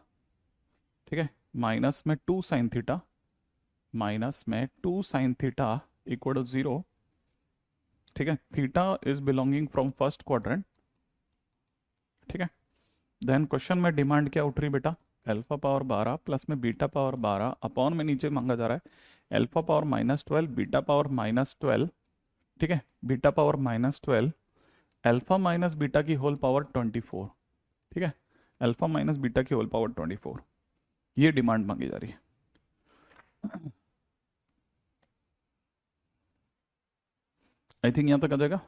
ठीक है, माइनस में 2 साइन थीटा, माइनस में 2 साइन थीटा इक्वल टू 0। ठीक है, theta is belonging from first quadrant. ठीक है, देन क्वेश्चन में डिमांड क्या उठ रही बेटा, अल्फा पावर 12 प्लस में बीटा पावर 12 अपॉन में नीचे मांगा जा रहा है अल्फा पावर -12 बीटा पावर -12। ठीक है, beta power -12 alpha minus beta की होल पावर 24। ठीक है, अल्फा माइनस बीटा की होल पावर 24, ये डिमांड मांगी जा रही है। आई थिंक यहाँ तक आ जाएगा।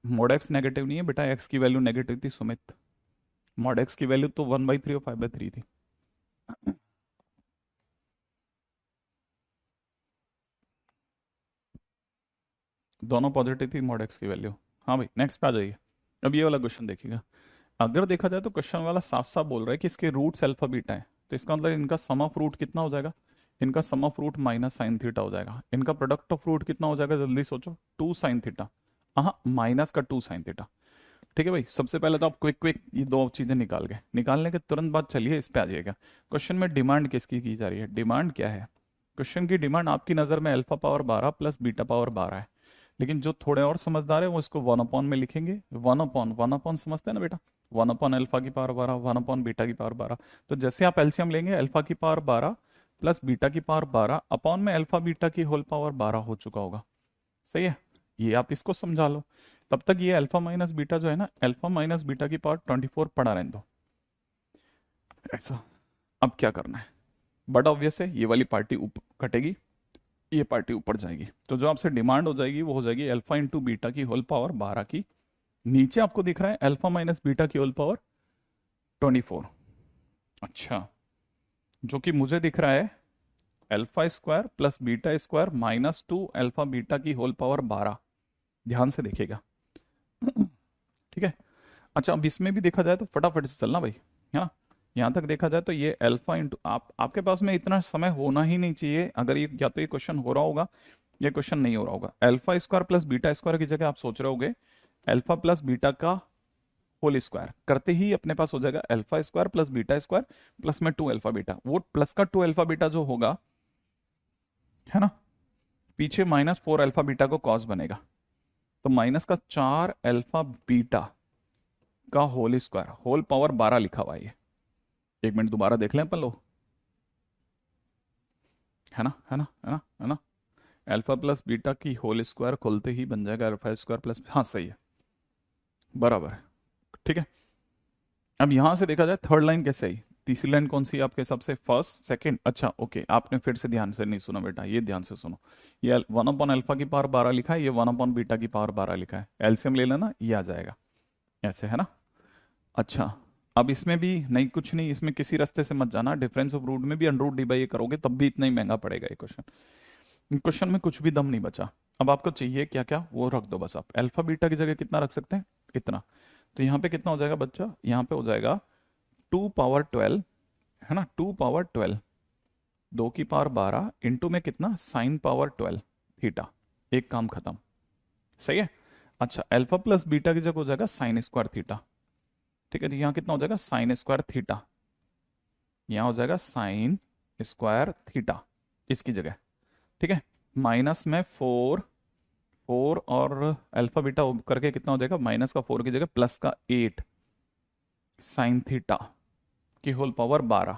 मॉड एक्स नेगेटिव नहीं है बेटा, एक्स की वैल्यू नेगेटिव थी सुमित, मॉड एक्स की वैल्यू तो 1/3 और 5/3 थी। दोनों पॉजिटिव थी मॉड एक्स की वैल्यू। हाँ भाई नेक्स्ट पे आ जाइए। अब ये वाला क्वेश्चन देखिएगा, अगर देखा जाए तो क्वेश्चन वाला साफ साफ बोल रहा है कि इसके रूट्स अल्फा बीटा है, तो इसका मतलब इनका सम ऑफ रूट कितना हो जाएगा, इनका sum of root minus sine theta हो जाएगा, इनका प्रोडक्ट ऑफ रूट कितना हो जाएगा, जल्दी सोचो, 2 साइन थीटा, हाँ माइनस का 2 साइन थीटा। ठीक है भाई, सबसे पहले तो आप क्विक क्विक ये दो चीजें निकाल के, निकालने के तुरंत बाद चलिए इस पे आ जाइएगा। क्वेश्चन में डिमांड किसकी की जा रही है, डिमांड क्या है, क्वेश्चन की डिमांड आपकी नज़र में alpha power 12 plus beta power 12 है, लेकिन जो थोड़े और समझदार है वो इसको 1 अपॉन में लिखेंगे, 1 अपॉन समझते हैं ना बेटा, 1 अपॉन अल्फा की पावर 12, 1 अपॉन बीटा की पावर 12। तो जैसे आप एलसीएम लेंगे अल्फा की पावर 12 प्लस बीटा की पावर 12 अपॉन में अल्फा बीटा की होल पावर 12 हो चुका होगा। सही है, ये आप इसको समझा लो, तब तक ये अल्फा माइनस बीटा जो है ना, अल्फा माइनस बीटा की पावर 24 पड़ा रहने दो ऐसा। अब क्या करना है, बट ऑब्वियस है ये वाली पार्टी ऊपर कटेगी, ये पार्टी ऊपर जाएगी, तो जो आपसे डिमांड हो जाएगी वो हो जाएगी अल्फा इंटू बीटा की होल पावर 12 की, नीचे आपको दिख रहा है अल्फा माइनस बीटा की होल पावर 24। अच्छा, जो कि मुझे दिख रहा है alpha square plus beta square -2 alpha beta की होल पावर 12, ध्यान से देखिएगा। ठीक है, अच्छा अब इसमें भी देखा जाए तो फटाफट से चलना भाई, है ना, यहाँ तक देखा जाए तो ये अल्फा इंटू, आपके पास में इतना समय होना ही नहीं चाहिए, अगर ये या तो ये क्वेश्चन हो रहा होगा या क्वेश्चन नहीं हो रहा होगा। Alpha square plus beta square की जगह आप सोच रहे होगे अल्फा प्लस बीटा का होल स्क्वायर, करते ही अपने पास हो जाएगा alpha square plus beta square plus में 2 अल्फा बीटा, वो प्लस का 2 अल्फा बीटा जो होगा, है ना, पीछे -4 अल्फा बीटा को कॉस बनेगा, तो माइनस का 4 अल्फा बीटा का होल स्क्वायर, होल पावर 12 लिखा हुआ है ये, एक मिनट दोबारा देख लें अपन लोग, है ना है ना है ना है ना, अल्फा प्लस बीटा की होल स्क्वायर खोलते ही बन जाएगा अल्फा स्क्वायर प्लस, हाँ सही है, बराबर है। ठीक है, अब यहां से देखा जाए थर्ड लाइन कैसे आई, तीसरी लाइन कौन सी है आपके हिसाब से, फर्स्ट सेकंड, अच्छा ओके, आपने फिर से ध्यान से नहीं सुना बेटा, ये ध्यान से सुनो, ये 1 अपॉन अल्फा की पावर 12 लिखा है, ये 1 अपॉन बीटा की पावर 12 लिखा है, एलसीएम ले लेना ये आ जाएगा ऐसे, है ना। अच्छा, अब इसमें भी नहीं, कुछ नहीं, इसमें किसी रास्ते से मत जाना, डिफरेंस ऑफ रूट में भी अंडर रूट डी बाई ए करोगे तब भी इतना ही महंगा पड़ेगा ये क्वेश्चन, क्वेश्चन में कुछ भी दम नहीं बचा। अब आपको चाहिए क्या क्या वो रख दो बस, आप अल्फा बीटा की जगह कितना रख सकते हैं, इतना, तो यहाँ पे कितना हो जाएगा बच्चा, यहाँ पे हो जाएगा 2 पावर 12, है ना, 2 पावर 12, 2 की पावर 12 इंटू में कितना साइन पावर 12 थीटा, एक काम खत्म। सही है, अच्छा अल्फा प्लस बीटा की जगह हो जाएगा साइन स्क्वायर थीटा। ठीक है, तो यहाँ कितना हो जाएगा साइन स्क्वायर थीटा, यहाँ हो जाएगा साइन स्क्वायर थीटा इसकी जगह। ठीक है, माइनस में 4 और अल्फा बीटा करके कितना हो जाएगा, -4 की जगह +8 साइन थीटा की होल पावर 12।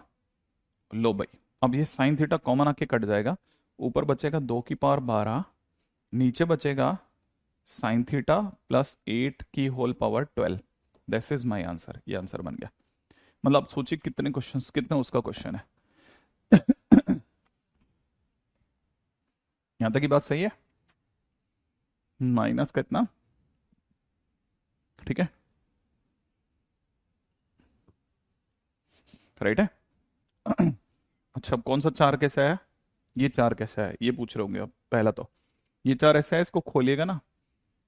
लो भाई, अब ये साइन थीटा कॉमन आके कट जाएगा, ऊपर बचेगा 2 की पावर 12, नीचे बचेगा साइन थीटा +8 की whole power 12। This is my answer, ये आंसर बन गया। मतलब आप सोचिए कितने क्वेश्चंस, कितना उसका क्वेश्चन है। यहां तक की बात सही है। माइनस का इतना, ठीक है, राइट है। अच्छा, अब कौन सा चार कैसा है, ये चार कैसा है ये पूछ रहे होंगे आप। पहला तो ये चार ऐसा है, इसको खोलिएगा ना,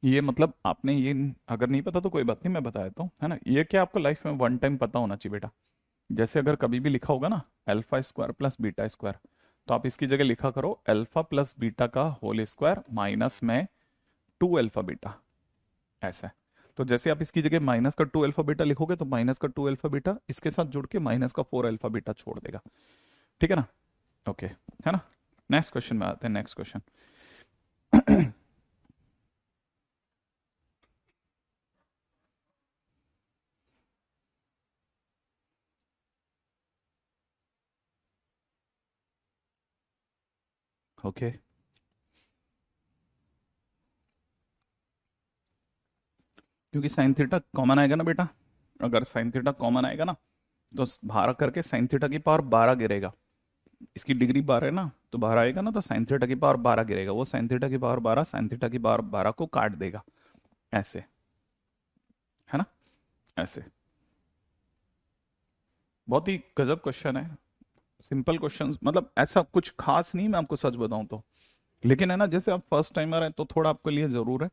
ये मतलब आपने ये, अगर नहीं पता तो कोई बात नहीं, मैं बता देता हूँ, है ना। ये क्या आपको लाइफ में वन टाइम पता होना चाहिए बेटा। जैसे अगर कभी भी लिखा होगा ना alpha square plus beta square, तो आप इसकी जगह लिखा करो अल्फा प्लस बीटा का होल स्क्वायर माइनस में टू अल्फा बीटा, ऐसा है। तो जैसे आप इसकी जगह माइनस का टू अल्फा बीटा लिखोगे तो माइनस का टू अल्फा बीटा इसके साथ जुड़ के माइनस का फोर अल्फा बीटा छोड़ देगा, ठीक है ना। ओके, है ना। नेक्स्ट क्वेश्चन में आते हैं, नेक्स्ट क्वेश्चन। ओके, क्योंकि साइन थीटा कॉमन आएगा ना बेटा, अगर साइन थीटा कॉमन आएगा ना तो बारह करके साइन थीटा की पावर 12 गिरेगा। इसकी डिग्री 12 है ना, तो 12 आएगा ना तो साइन थीटा की पावर 12 गिरेगा, वो साइन थीटा की पावर 12 साइन थीटा की पावर 12 को काट देगा, ऐसे, है ना, ऐसे। बहुत ही गजब क्वेश्चन है, सिंपल क्वेश्चन, मतलब ऐसा कुछ खास नहीं, मैं आपको सच बताऊं तो। लेकिन है ना, जैसे आप फर्स्ट टाइमर हैं तो थोड़ा आपके लिए जरूर है,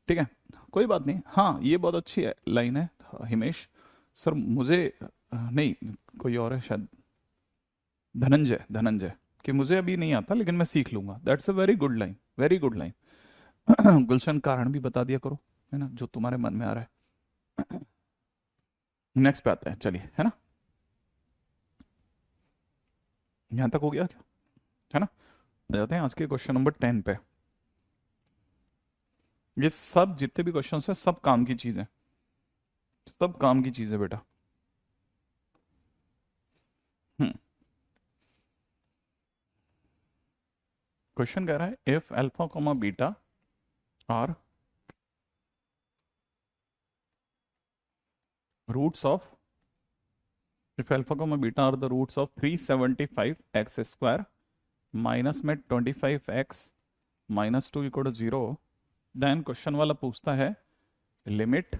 ठीक है, कोई बात नहीं। हाँ, ये बहुत अच्छी है लाइन है, हिमेश सर मुझे नहीं, कोई और है शायद, धनंजय, धनंजय, कि मुझे अभी नहीं आता लेकिन मैं सीख लूंगा, that's a very good line, very good line. Gulshan कारण भी बता दिया करो, है ना, जो तुम्हारे मन में आ रहा है। नेक्स्ट पे आते हैं, चलिए, है ना, यहां तक हो गया क्या, है ना। आ जाते हैं आज के क्वेश्चन नंबर 10 पे। ये सब जितने भी क्वेश्चन हैं सब काम की चीजें, सब काम की चीजें बेटा। हम्म, क्वेश्चन कह रहा है if alpha comma beta are roots of, if alpha comma beta are the roots of 375 x square minus में 25 x minus two equal to zero, then question वाला पूछता है limit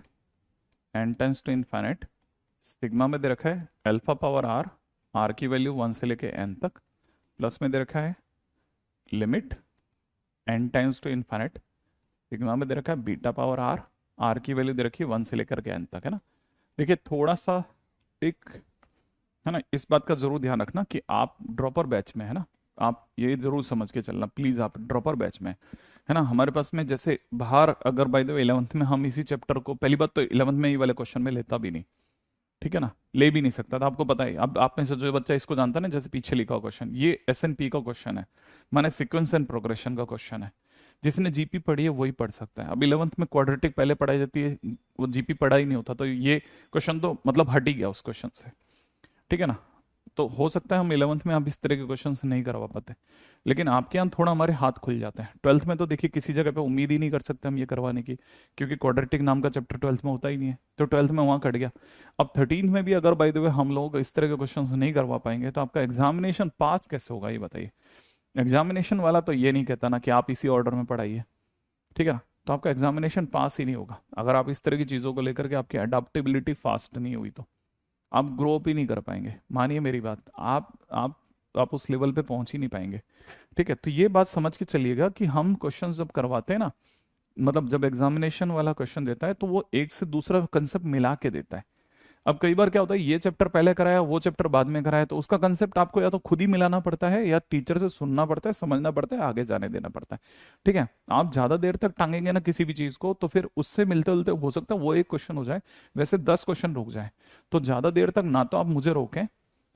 n tends to infinite, sigma में दे रखा है अल्फा पावर आर, आर की वैल्यू 1 से लेके एन तक, प्लस में दे रखा है limit n tends to infinite, sigma में दे रखा है बीटा पावर आर, आर की वैल्यू दे रखी है 1 से लेकर के एन तक, है ना। देखिए थोड़ा सा एक, है ना, इस बात का जरूर ध्यान रखना कि आप ड्रॉपर बैच में है ना, आप ये जरूर समझ के चलना प्लीज, आप ड्रॉपर बैच में, है ना। हमारे पास में जैसे बाहर, अगर बाय द वे 11th में हम इसी चैप्टर को, पहली बात तो 11th में ये वाले क्वेश्चन में लेता भी नहीं, ठीक है ना, ले भी नहीं सकता था, आपको पता है। अब आप में से जो बच्चा इसको जानता है ना, जैसे पीछे लिखा हुआ क्वेश्चन, ये एसएनपी का क्वेश्चन है, माने सीक्वेंस एंड प्रोग्रेशन का क्वेश्चन है, जिसने जीपी पढ़ी है वही पढ़ सकता है। अब 11th में क्वाड्रेटिक पहले पढ़ाई जाती है, वो जीपी पढ़ा ही नहीं होता, तो ये क्वेश्चन तो मतलब हट ही गया उस क्वेश्चन से, ठीक है ना। तो हो सकता है हम 11th में आप इस तरह के क्वेश्चन नहीं करवा पाते, लेकिन आपके यहाँ थोड़ा हमारे हाथ खुल जाते हैं। 12th में तो देखिए किसी जगह पे उम्मीद ही नहीं कर सकते हम ये करवाने की, क्योंकि क्वाड्रेटिक नाम का चैप्टर 12th में होता ही नहीं है, तो 12th में वहाँ कट गया। अब 13th में भी अगर बाय द वे हम लोग इस तरह के क्वेश्चन नहीं करवा पाएंगे तो आपका एग्जामिनेशन पास कैसे होगा, ये बताइए। एग्जामिनेशन वाला तो ये नहीं कहता ना कि आप इसी ऑर्डर में पढ़ाइए, ठीक है ना, तो आपका एग्जामिनेशन पास ही नहीं होगा अगर आप इस तरह की चीज़ों को लेकर के आपकी अडाप्टेबिलिटी फास्ट नहीं हुई तो। आप ग्रो अप ही नहीं कर पाएंगे, मानिए मेरी बात, आप उस लेवल पे पहुंच ही नहीं पाएंगे, ठीक है। तो ये बात समझ के चलिएगा कि हम क्वेश्चन जब करवाते हैं ना, मतलब जब एग्जामिनेशन वाला क्वेश्चन देता है तो वो एक से दूसरा कंसेप्ट मिला के देता है। अब कई बार क्या होता है, ये चैप्टर पहले कराया वो चैप्टर बाद में कराया, तो उसका कंसेप्ट आपको या तो खुद ही मिलाना पड़ता है या टीचर से सुनना पड़ता है, समझना पड़ता है, आगे जाने देना पड़ता है, ठीक है। आप ज्यादा देर तक टांगेंगे ना किसी भी चीज को तो फिर उससे मिलते जुलते हो सकता है वो एक क्वेश्चन हो जाए, वैसे 10 क्वेश्चन रुक जाए। तो ज्यादा देर तक ना तो आप मुझे रोकें,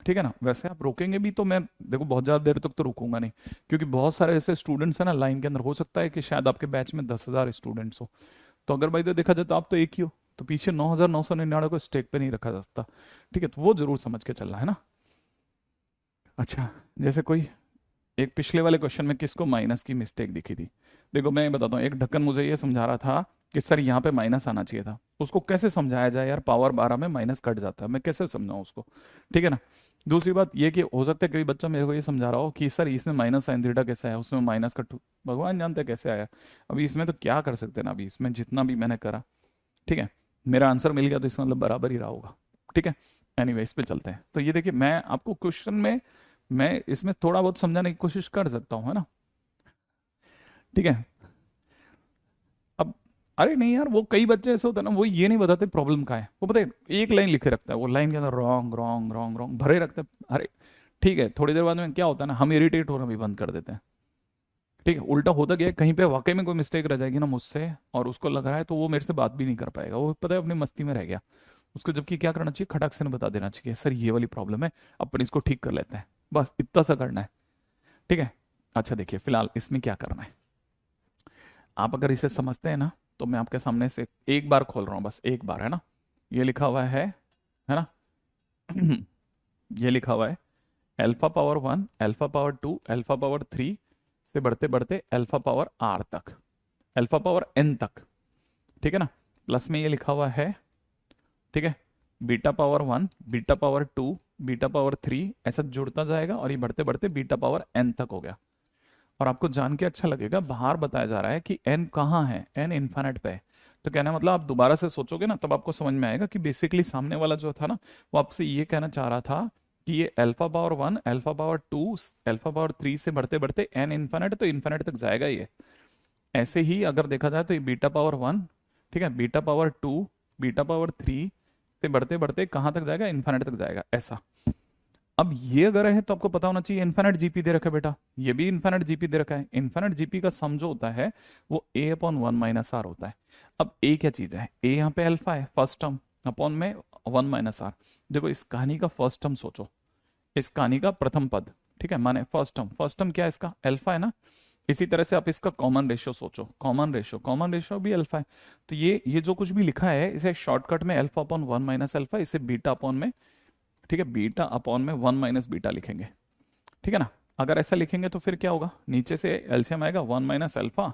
ठीक है ना, वैसे आप रोकेंगे भी तो मैं देखो बहुत ज्यादा देर तक तो रुकूंगा नहीं, क्योंकि बहुत सारे ऐसे स्टूडेंट्स हैं ना लाइन के अंदर, हो सकता है कि शायद आपके बैच में 10,000 स्टूडेंट्स हो, तो अगर भाई देखा जाए तो आप तो एक ही हो, तो पीछे 9,999 को स्टेक पे नहीं रखा जा सकता, ठीक है, तो वो जरूर समझ के चलना है ना। अच्छा, जैसे कोई एक पिछले वाले क्वेश्चन में किसको माइनस की मिस्टेक दिखी थी? देखो मैं बताता हूँ, एक ढक्कन मुझे ये समझा रहा था कि सर यहाँ पे माइनस आना चाहिए था। उसको कैसे समझाया जाए यार, पावर 12 में माइनस कट जाता है, मैं कैसे समझाऊँ उसको? ठीक है ना। दूसरी बात ये कि हो सकता है कोई बच्चा मेरे को ये समझा रहा हो कि सर इसमें माइनस साइन थीटा कैसे आया, उसमें माइनस कट, भगवान जानते हैं कैसे आया। अभी इसमें तो क्या कर सकते हैं ना, अभी इसमें जितना भी मैंने करा, ठीक है, मेरा आंसर मिल गया तो इसका मतलब बराबर ही रहा होगा। ठीक है, एनीवे इस पे चलते हैं। तो ये देखिए, मैं आपको क्वेश्चन में, मैं इसमें थोड़ा बहुत समझाने की कोशिश कर सकता हूँ, है ना। ठीक है। अब अरे नहीं यार, वो कई बच्चे ऐसे होते हैं ना, वो ये नहीं बताते प्रॉब्लम का है, वो पता है एक लाइन लिखे रखता है, वो लाइन के अंदर रॉन्ग रॉन्ग रॉन्ग रॉन्ग भरे रखते हैं। अरे ठीक है, थोड़ी देर बाद में क्या होता है ना, हम इरिटेट होना भी बंद कर देते हैं। ठीक है, उल्टा होता गया, कहीं पे वाकई में कोई मिस्टेक रह जाएगी ना मुझसे, और उसको लग रहा है, तो वो मेरे से बात भी नहीं कर पाएगा, वो पता है अपनी मस्ती में रह गया। उसको जबकि क्या करना चाहिए, खटक से बता देना चाहिए सर ये वाली प्रॉब्लम है, अपन इसको ठीक कर लेते हैं, बस इतना सा करना है। ठीक है। अच्छा देखिए, फिलहाल इसमें क्या करना है, आप अगर इसे समझते हैं ना, तो मैं आपके सामने से एक बार खोल रहा हूँ, बस एक बार, है ना। ये लिखा हुआ है ना। ये लिखा हुआ है alpha power 1, alpha power 2, alpha power 3 से बढ़ते बढ़ते अल्फा पावर आर तक, अल्फा पावर एन तक। ठीक है ना। प्लस में ये लिखा हुआ है, ठीक है, beta power 1, beta power 2, beta power 3, ऐसा जुड़ता जाएगा और ये बढ़ते बढ़ते बीटा पावर एन तक हो गया। और आपको जान के अच्छा लगेगा, बाहर बताया जा रहा है कि एन कहाँ है, एन इन्फिनिट पे है। तो कहना मतलब आप दोबारा से सोचोगे ना, तब आपको समझ में आएगा कि बेसिकली सामने वाला जो था ना, वो आपसे ये कहना चाह रहा था कि ये alpha power 1, alpha power 2, alpha power 3 से बढ़ते बढ़ते एन इन्फिनिट, तो इन्फिनिट तक जाएगा ये। ऐसे ही अगर देखा जाए तो ये बीटा पावर 1, ठीक है, बीटा पावर 2, बीटा पावर 3 से बढ़ते बढ़ते कहाँ तक जाएगा, इन्फिनिट तक जाएगा, ऐसा। अब ये अगर है तो आपको पता होना चाहिए इन्फिनिट जीपी दे रखा है बेटा, ये भी इन्फिनिट जीपी दे रखा है। इन्फिनिट जीपी का सम जो होता है वो ए अपॉन 1 - आर होता है। अब ए क्या चीज है, ए यहाँ पे अल्फा है फर्स्ट टर्म, अपॉन में 1 - आर। देखो इस कहानी का फर्स्ट टर्म सोचो, इस कहानी का प्रथम पद, ठीक है, माने फर्स्ट टर्म, फर्स्ट टर्म क्या है इसका, अल्फा है ना। इसी तरह से आप इसका कॉमन रेशियो सोचो, कॉमन रेशियो भी अल्फा है। तो ये जो कुछ भी लिखा है, इसे शॉर्टकट में अल्फा अपॉन 1 - अल्फा, इसे बीटा अपॉन में, ठीक है, बीटा अपॉन में 1 - बीटा लिखेंगे। ठीक है ना। अगर ऐसा लिखेंगे तो फिर क्या होगा, नीचे से एलसीएम आएगा 1 - अल्फा,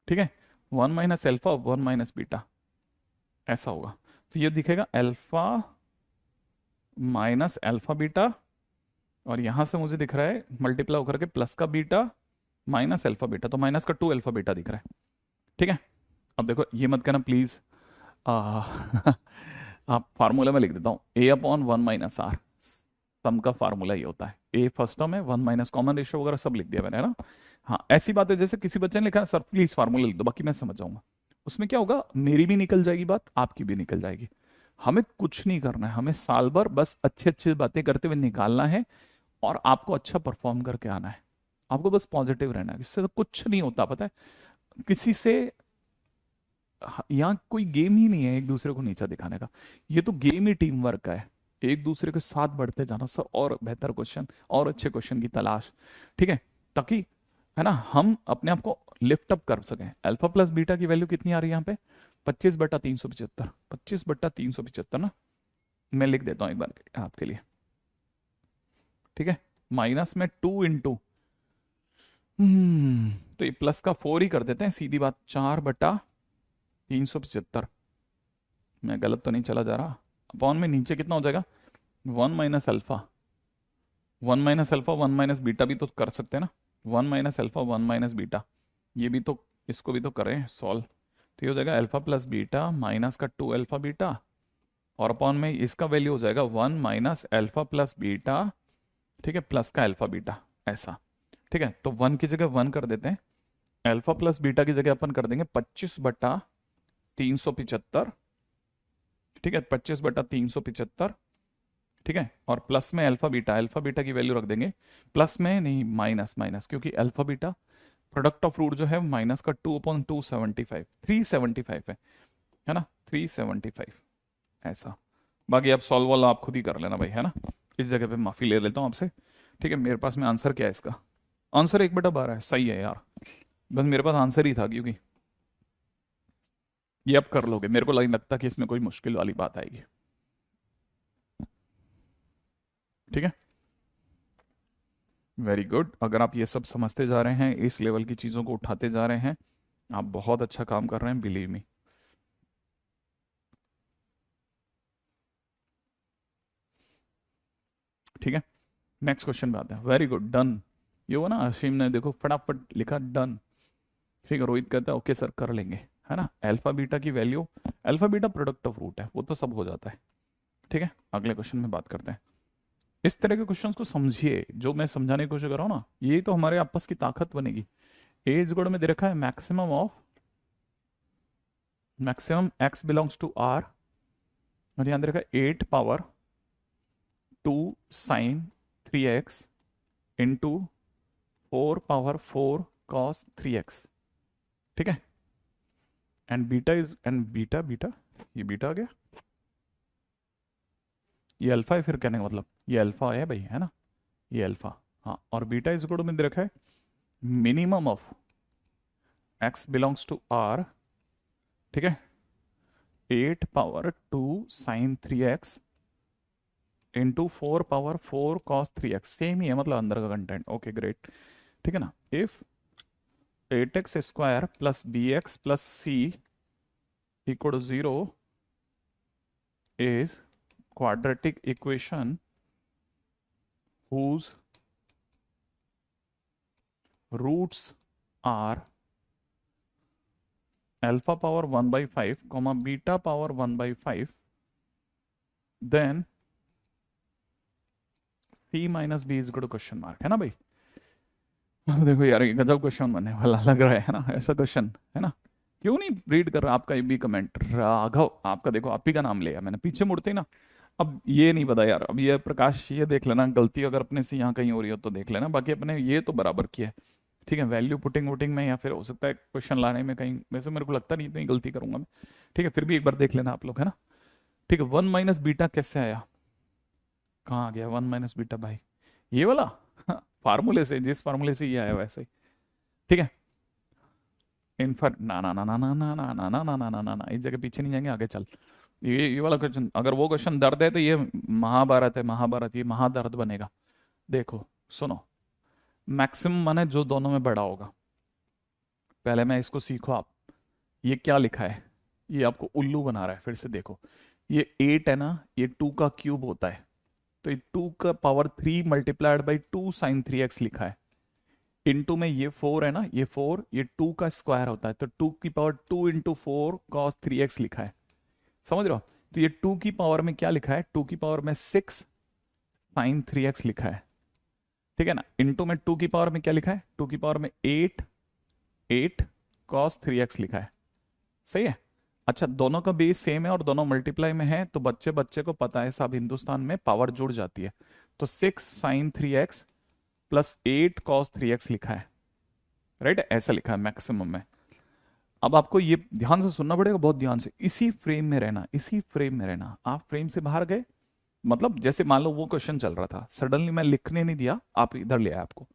ठीक है, 1 - अल्फा 1 - बीटा, ऐसा होगा। तो ये दिखेगा अल्फा माइनस अल्फा बीटा, और यहां से मुझे दिख रहा है मल्टीप्लाई होकर के प्लस का बीटा माइनस अल्फा बीटा, तो माइनस का 2 अल्फा बीटा दिख रहा है। ठीक है। अब देखो ये मत करना प्लीज, आप फार्मूला में लिख देता हूँ, ए अपॉन 1 - आर, सम का फार्मूला ये होता है, ए फर्स्ट टर्म है, 1 - कॉमन रेशियो वगैरह सब लिख दिया मैंने, है ना। हाँ ऐसी बात है, जैसे किसी बच्चे ने लिखा सर प्लीज फार्मूला लिख दो, बाकी मैं समझ जाऊंगा। उसमें क्या होगा, मेरी भी निकल जाएगी बात, आपकी भी निकल जाएगी। हमें कुछ नहीं करना है, हमें साल भर बस अच्छी अच्छी बातें करते हुए निकालना है, और आपको अच्छा परफॉर्म करके आना है। आपको बस पॉजिटिव रहना है, इससे तो कुछ नहीं होता, पता है किसी से। यहाँ कोई गेम ही नहीं है एक दूसरे को नीचा दिखाने का, ये तो गेम ही टीम वर्क का है। एक दूसरे के साथ बढ़ते जाना सर, और बेहतर क्वेश्चन और अच्छे क्वेश्चन की तलाश, ठीक है, ताकि, है ना, हम अपने आप को लिफ्ट अप कर सकें। अल्फा प्लस बीटा की वैल्यू कितनी आ रही है यहाँ पे, 25/375, 25/375 ना। मैं लिख देता हूँ एक बार आपके लिए, ठीक है, माइनस में 2 इंटू, तो ये प्लस का 4 ही कर देते हैं, सीधी बात, 4/375। मैं गलत तो नहीं चला जा रहा, अपॉन में नीचे कितना हो जाएगा, 1 - अल्फा, 1 - अल्फा 1 - बीटा भी तो कर सकते हैं ना, 1 - अल्फा 1 - बीटा, ये भी तो, इसको भी तो करें सॉल्व। तो ये हो जाएगा अल्फा प्लस बीटा माइनस का 2 अल्फा बीटा, और अपॉन में इसका वैल्यू हो जाएगा 1 - अल्फा प्लस बीटा, ठीक है, प्लस का अल्फा बीटा, ऐसा। ठीक है, तो 1 की जगह 1 कर देते हैं, अल्फा प्लस बीटा की जगह अपन कर देंगे 25/375, ठीक है, 25/375, ठीक है, और प्लस में अल्फा बीटा की वैल्यू रख देंगे, प्लस में नहीं, माइनस माइनस, क्योंकि alpha beta product of root जो है माइनस का 2/275, 375 है ना, 375, ऐसा। बाकी आप सॉल्व वाला आप खुद ही कर लेना भाई, है ना। इस जगह पे माफी ले लेता हूँ आपसे। ठीक है, मेरे पास में आंसर क्या है इसका, आंसर 1/12 है, सही है यार, बस मेरे पास आंसर ही था, क्योंकि ये आप कर लोगे, मेरे को नहीं लगता कि इसमें कोई मुश्किल वाली बात आएगी। ठीक है। Very good. अगर आप ये सब समझते जा रहे हैं, इस लेवल की चीज़ों को उठाते जा रहे हैं, आप बहुत अच्छा काम कर रहे हैं, बिलीव मी। ठीक है, नेक्स्ट क्वेश्चन पे आते हैं। Very good, done. ये वो ना, असीम ने देखो फटाफट लिखा डन। ठीक है, रोहित कहता है ओके सर कर लेंगे, है ना। अल्फा बीटा की value, alpha beta product of root है, वो तो सब हो जाता है। ठीक है, अगले क्वेश्चन में बात करते हैं। इस तरह के क्वेश्चंस को समझिए, जो मैं समझाने की कोशिश कर रहा हूँ ना, ये तो हमारे आपस की ताकत बनेगी। ए इज इक्वल में दे रखा है maximum of, maximum x belongs to r, और यहां दे रखा है 8 power 2 sine 3x into 4 power 4 cos 3x। ठीक है, and beta is, and beta beta, ये बीटा आ गया, ये अल्फा है, फिर कहने का मतलब ये अल्फा है भाई, है ना, ये अल्फा। हाँ, और बीटा इज इक्वल में दे रखा है minimum of x belongs to R. ठीक है, 8 power 2 sine 3x into 4 power 4 cos 3x। Same ही है, मतलब अंदर का कंटेंट। ओके ग्रेट, ठीक है ना। If 8x square plus B x plus C equal to 0 is quadratic equation whose roots are alpha power 1 by 5 comma beta power 1 by 5, then c minus b is equal to question mark, है ना भाई। अब देखो यार, ये गजब क्वेश्चन बनने वाला लग रहा है ना, ऐसा क्वेश्चन है ना। क्यों नहीं रीड कर रहा आपका ये भी कमेंट, राघव आपका देखो, आप ही का नाम लिया मैंने पीछे मुड़ते ही ना। अब ये नहीं पता यार, अब ये प्रकाश ये देख लेना, गलती अगर अपने से यहाँ कहीं हो रही हो तो देख लेना, बाकी अपने ये तो बराबर किया है। ठीक है, वैल्यू पुटिंग वोटिंग में, या फिर हो सकता है क्वेश्चन लाने में कहीं, वैसे मेरे को लगता नहीं इतनी गलती करूंगा मैं। ठीक है, फिर भी एक बार देख लेना आप लोग, है ना। ठीक है, 1 - बीटा कैसे आया, कहाँ आ गया 1 - बीटा भाई, ये वाला फार्मूले से, जिस फार्मूले से ये आया वैसे ही। ठीक है, इनफर ना ना ना ना ना ना ना ना ना ना ना ना ना ना, इस जगह पीछे नहीं जाएंगे, आगे चल। ये वाला क्वेश्चन, अगर वो क्वेश्चन दर्द है तो ये महाभारत है, महाभारत, ये महादर्द बनेगा। देखो सुनो, मैक्सिमम माने जो दोनों में बड़ा होगा। पहले मैं इसको सीखो आप, ये क्या लिखा है, ये आपको उल्लू बना रहा है, फिर से देखो। ये 8 है ना, ये 2 का क्यूब होता है, तो ये 2 का power 3 multiplied by 2 sine 3x लिखा है। इनटू में ये 4 है ना, ये 4, ये 2 का स्क्वायर होता है, तो 2 की पावर 2 इंटू 4 कॉस 3x लिखा है। समझ रहे हो। तो ये 2 की पावर में क्या लिखा है, 2 की पावर में 6 साइन 3x लिखा है। ठीक है ना, इनटू में 2 की पावर में क्या लिखा है, 2 की पावर में 8 8 कॉस 3x लिखा है। सही है। अच्छा, दोनों का बेस सेम है और दोनों मल्टीप्लाई में है, तो बच्चे बच्चे को पता है सब हिंदुस्तान में पावर जुड़ जाती है। तो 6 sign 3x plus 8 cos 3x लिखा है, राइट, ऐसा लिखा है मैक्सिमम में। अब आपको ये ध्यान से सुनना पड़ेगा, बहुत ध्यान से, इसी फ्रेम में रहना, इसी फ्रेम में रहना। आप फ्रेम से बाहर गए, मतलब जैसे मान लो वो क्वेश्चन चल रहा था, सडनली मैं लिखने नहीं दिया, आप इधर ले आए आपको।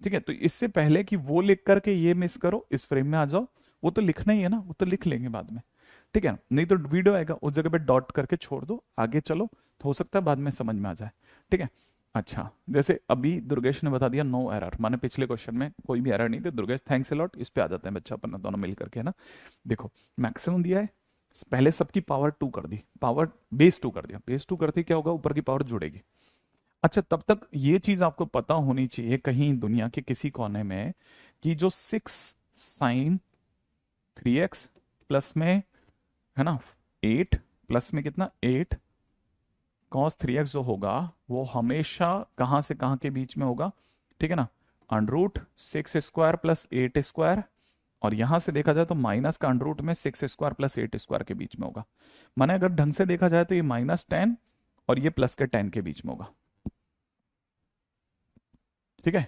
ठीक है, तो इससे पहले कि वो लिख करके ये मिस करो, इस फ्रेम में आ जाओ। वो तो लिखना ही है ना, वो तो लिख लेंगे बाद में। ठीक है, नहीं तो वीडियो आएगा उस जगह पे डॉट करके छोड़ दो, आगे चलो, तो हो सकता है बाद में समझ में आ जाए। ठीक है। अच्छा, जैसे अभी दुर्गेश ने बता दिया नो एरर, माने पिछले क्वेश्चन में कोई भी एरर नहीं थे। Durgesh thanks a lot. इस पे आ जाते हैं बच्चा अपन दोनों मिल करके, है ना। देखो, मैक्सिमम दिया है, पहले सबकी पावर 2 कर दी, पावर बेस 2 कर दिया, बेस 2 करते क्या होगा, ऊपर की पावर जुड़ेगी। अच्छा, तब तक ये चीज आपको पता होनी चाहिए कहीं दुनिया के किसी कोने में, कि जो 6 साइन 3x प्लस में, है ना, 8 प्लस में कितना 8 कॉस 3x जो होगा, वो हमेशा कहां से कहां के बीच में होगा। ठीक है ना, अंडरूट 6 स्क्वायर प्लस 8 स्क्वायर, और यहां से देखा जाए तो माइनस का अंडरूट में 6 स्क्वायर प्लस 8 स्क्वायर के बीच में होगा। माने अगर ढंग से देखा जाए तो ये -10 और ये प्लस के 10 के बीच में होगा। ठीक है,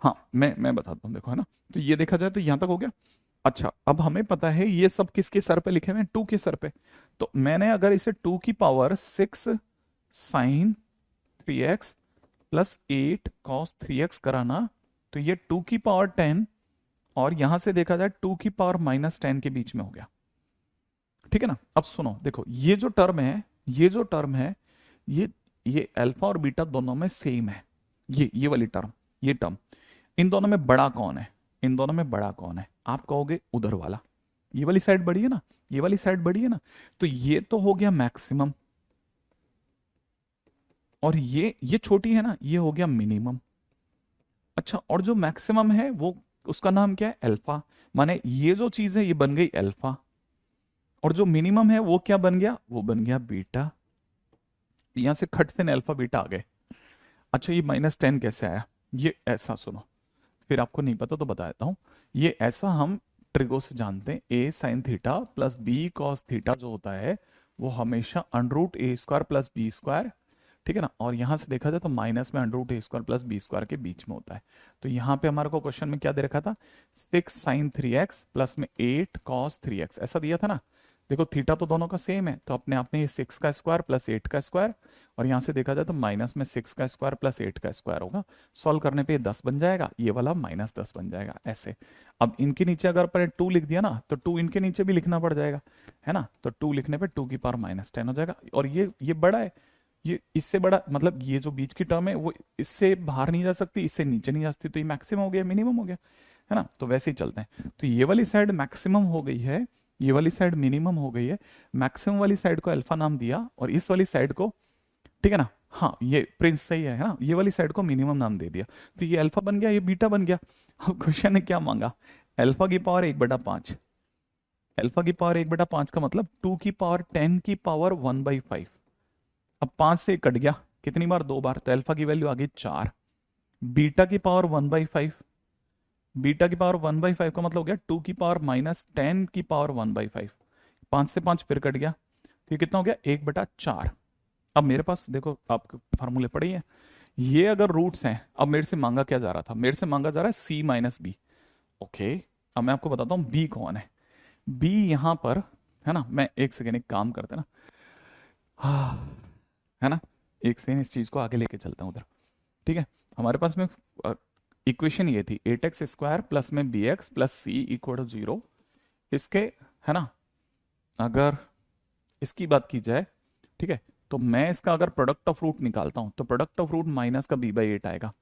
हाँ मैं बताता हूँ, देखो, है ना। तो ये देखा जाए तो यहां तक हो गया। अच्छा, अब हमें पता है ये सब किसके सर पे लिखे हुए हैं, 2 के सर पे। तो मैंने अगर इसे 2 की power 6 sign 3x plus 8 cos 3x कराना, तो ये 2 की पावर 10, और यहां से देखा जाए 2 की पावर -10 के बीच में हो गया। ठीक है ना। अब सुनो, देखो ये जो टर्म है, ये जो टर्म है, ये ये अल्फा और बीटा दोनों में सेम है। ये वाली टर्म, ये टर्म, इन दोनों में बड़ा कौन है? इन दोनों में बड़ा कौन है? आप कहोगे उधर वाला। ये वाली साइड बड़ी है ना, ये वाली साइड बड़ी है ना, तो ये तो हो गया मैक्सिमम, और ये छोटी है ना, ये हो गया मिनिमम। अच्छा, और जो मैक्सिमम है वो, उसका नाम क्या है? अल्फा। माने ये जो चीज है ये बन गई अल्फा, और जो मिनिमम है वो क्या बन गया? वो बन गया बीटा। यहां से खट से अल्फा बीटा आ गए। अच्छा, ये -10 कैसे आया? ये ऐसा सुनो, फिर आपको नहीं पता तो बता देता हूं। ये ऐसा हम ट्रिगो से जानते हैं, A sine theta plus B cos theta जो होता है वो हमेशा √a² प्लस b², ठीक है ना, और यहां से देखा जाए तो माइनस में √a² प्लस b² के बीच में होता है। तो यहाँ पे हमारे को क्वेश्चन में क्या दे रखा था? 6 sin 3x प्लस में 8 cos 3x, ऐसा दिया था ना। देखो थीटा तो दोनों का सेम है, तो अपने आप में ये 6 का स्क्वायर प्लस 8 का स्क्वायर, और यहाँ से देखा जाए तो माइनस में 6 का स्क्वायर प्लस 8 का स्क्वायर होगा। सॉल्व करने पे ये 10 बन जाएगा, ये वाला -10 बन जाएगा, ऐसे। अब इनके नीचे अगर पर 2 लिख दिया ना, तो 2 इनके नीचे भी लिखना पड़ जाएगा, है ना। तो 2 लिखने पे 2 की पावर -10 हो जाएगा, और ये बड़ा है, ये इससे बड़ा, मतलब ये जो बीच की टर्म है वो इससे बाहर नहीं जा सकती, इससे नीचे नहीं जा सकती, तो ये मैक्सिमम हो गया, मिनिमम हो गया, है ना। तो वैसे ही चलते हैं, तो ये वाली साइड मैक्सिमम हो गई है, ये वाली साइड मिनिमम हो गई है। मैक्सिमम वाली साइड को अल्फा नाम दिया, और इस वाली साइड को, ठीक है ना, हाँ ये प्रिंस सही है ना, ये वाली साइड को मिनिमम नाम दे दिया। तो ये अल्फा बन गया, ये बीटा बन गया। अब क्वेश्चन ने क्या मांगा? अल्फा की पावर 1/5। अल्फा की पावर 1/5 का मतलब 2 की पावर 10 की पावर 1/5। अब 5 से कट गया, कितनी बार? 2 बार, तो अल्फा की वैल्यू आ गई 4। बीटा की पावर 1/5, बीटा की पावर 1/5 का मतलब हो गया 2 की पावर -10 की पावर 1/5। 5 से 5 फिर कट गया, तो ये कितना हो गया? 1/4। अब मेरे पास देखो, आपके फार्मूले पड़े हैं, ये अगर रूट्स हैं, अब मेरे से मांगा क्या जा रहा था? मेरे से मांगा जा रहा है C-B। ओके, अब मैं आपको बताता हूँ बी कौन है। बी यहां पर, है ना, मैं एक सेकेंड एक काम करते ना, हाँ, है ना, एक सेकेंड इस चीज को आगे लेके चलता हूँ उधर, ठीक है। हमारे पास में इक्वेशन ये थी 8x² प्लस में bx plus c equal to 0। इसके, है ना, अगर इसकी बात की जाए, ठीक है, तो मैं इसका अगर प्रोडक्ट ऑफ रूट निकालता हूं तो प्रोडक्ट ऑफ रूट माइनस का b/8 आएगा।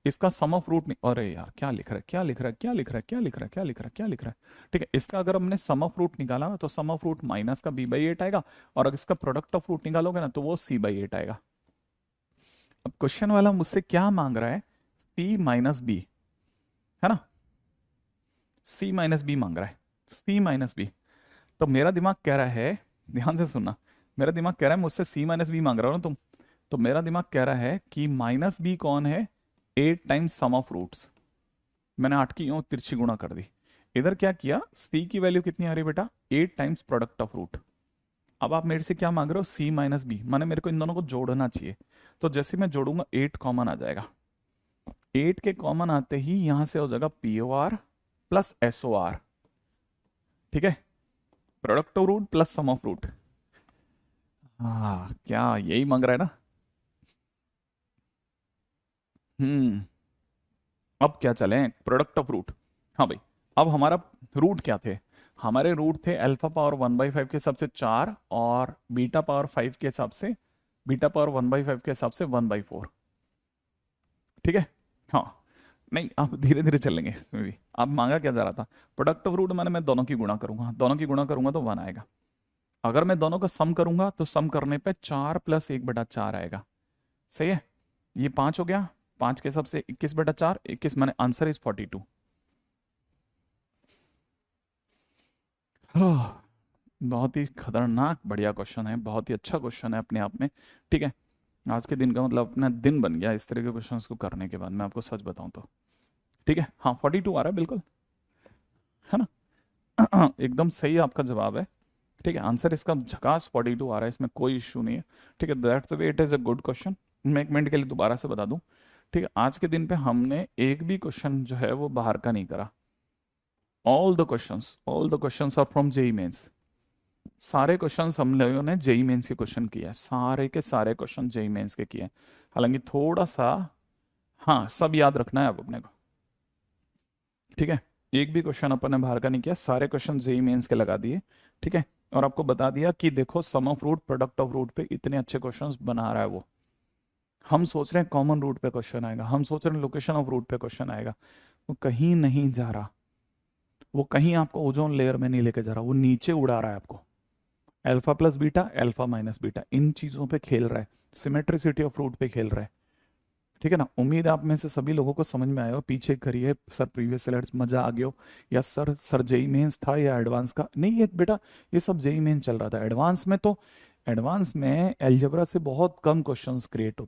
इसका सम ऑफ रूट, अरे यार क्या लिख रहा है, क्या लिख रहा है, क्या लिख रहा है, क्या लिख रहा है, क्या लिख रहा है, क्या लिख रहा है, ठीक है। इसका अगर हमने सम ऑफ रूट निकाला ना तो सम ऑफ रूट माइनस का b/8 आएगा, और अगर इसका प्रोडक्ट ऑफ रूट निकालोगे ना तो वो c/8 आएगा। अब क्वेश्चन वाला मुझसे क्या मांग रहा है? C-B, है ना, C-B मांग रहा है, C-B। तो मेरा दिमाग कह रहा है, ध्यान से सुनना, मेरा दिमाग कह रहा है मुझसे C-B मांग रहा हो ना तुम, तो मेरा दिमाग कह रहा है कि -B कौन है? 8 टाइम्स सम ऑफ रूट्स। मैंने 8 की यूं तिरछी गुणा कर दी। इधर क्या किया? C की वैल्यू कितनी आ रही बेटा? 8 टाइम्स प्रोडक्ट ऑफ रूट। अब आप मेरे से क्या मांग रहे हो? C-B, माने मेरे को इन दोनों को जोड़ना चाहिए। तो जैसे मैं जोड़ूंगा 8 कॉमन आ जाएगा, 8 के कॉमन आते ही यहां से हो जाएगा POR प्लस SOR, ठीक है, product of root plus sum of root. हाँ, क्या यही मांग रहा है ना? हम्म, अब क्या चले, प्रोडक्ट ऑफ रूट। हाँ भाई, अब हमारा रूट क्या थे? हमारे रूट थे अल्फा पावर 1/5 के हिसाब से 4, और बीटा पावर 5 के हिसाब से, बीटा पावर 1/5 के हिसाब से 1/4, ठीक है। हाँ, नहीं आप धीरे धीरे चलेंगे इसमें भी। आप मांगा क्या जा रहा था? प्रोडक्ट ऑफ रूट माने मैं दोनों की गुणा करूंगा, दोनों की गुणा करूंगा तो 1 आएगा। अगर मैं दोनों का सम करूंगा तो सम करने पे 4 + 1/4 आएगा, सही है। ये 5 हो गया, 5 के हिसाब से 21/4, 21 माने आंसर इज 42। बहुत ही खतरनाक बढ़िया क्वेश्चन है, बहुत ही अच्छा क्वेश्चन है अपने आप में, ठीक है। आज के दिन का मतलब अपना दिन बन गया इस तरह के क्वेश्चंस को करने के बाद, मैं आपको सच बताऊं तो, ठीक है। हाँ 42 आ रहा है बिल्कुल, है ना। एकदम सही आपका जवाब है, ठीक है। आंसर इसका झकास 42 आ रहा है, इसमें कोई इश्यू नहीं है, ठीक है। That's the way, it is a good question. मैं 1 मिनट के लिए दोबारा से बता दूं, ठीक है। आज के दिन पे हमने एक भी क्वेश्चन जो है वो बाहर का नहीं करा। All the questions are from JEE mains. सारे क्वेश्चंस हम लोगों ने जेई मेंस के क्वेश्चन किए हैं, सारे के सारे क्वेश्चन जेई मेंस के किए हैं। हालांकि थोड़ा सा, हाँ सब याद रखना है अब अपने को, ठीक है। एक भी क्वेश्चन अपन ने बाहर का नहीं किया, सारे क्वेश्चन जेई मेंस के लगा दिए, ठीक है। और आपको बता दिया कि देखो sum of root product of root पे इतने अच्छे क्वेश्चंस बना रहा है वो। हम सोच रहे हैं कॉमन रूट पे क्वेश्चन आएगा, हम सोच रहे हैं लोकेशन ऑफ रूट पे क्वेश्चन आएगा, वो कहीं नहीं जा रहा। वो कहीं आपको ओजोन लेयर में नहीं लेके जा रहा, वो नीचे उड़ा रहा है आपको। Alpha plus beta, alpha minus beta, इन चीजों पे खेल रहा है, सिमेट्रिसिटी ऑफ रूट पे खेल रहा है। ठीक है ना। उम्मीद है आप में से सभी लोगों को समझ में आया हो। पीछे करिए सर प्रीवियस स्लाइड्स, मजा आ गया हो। या सर जेई मेंस था या एडवांस का, नहीं ये बेटा ये सब जेई मेन चल रहा था। एडवांस में तो, एडवांस में एलजेब्रा से बहुत कम क्वेश्चंस क्रिएट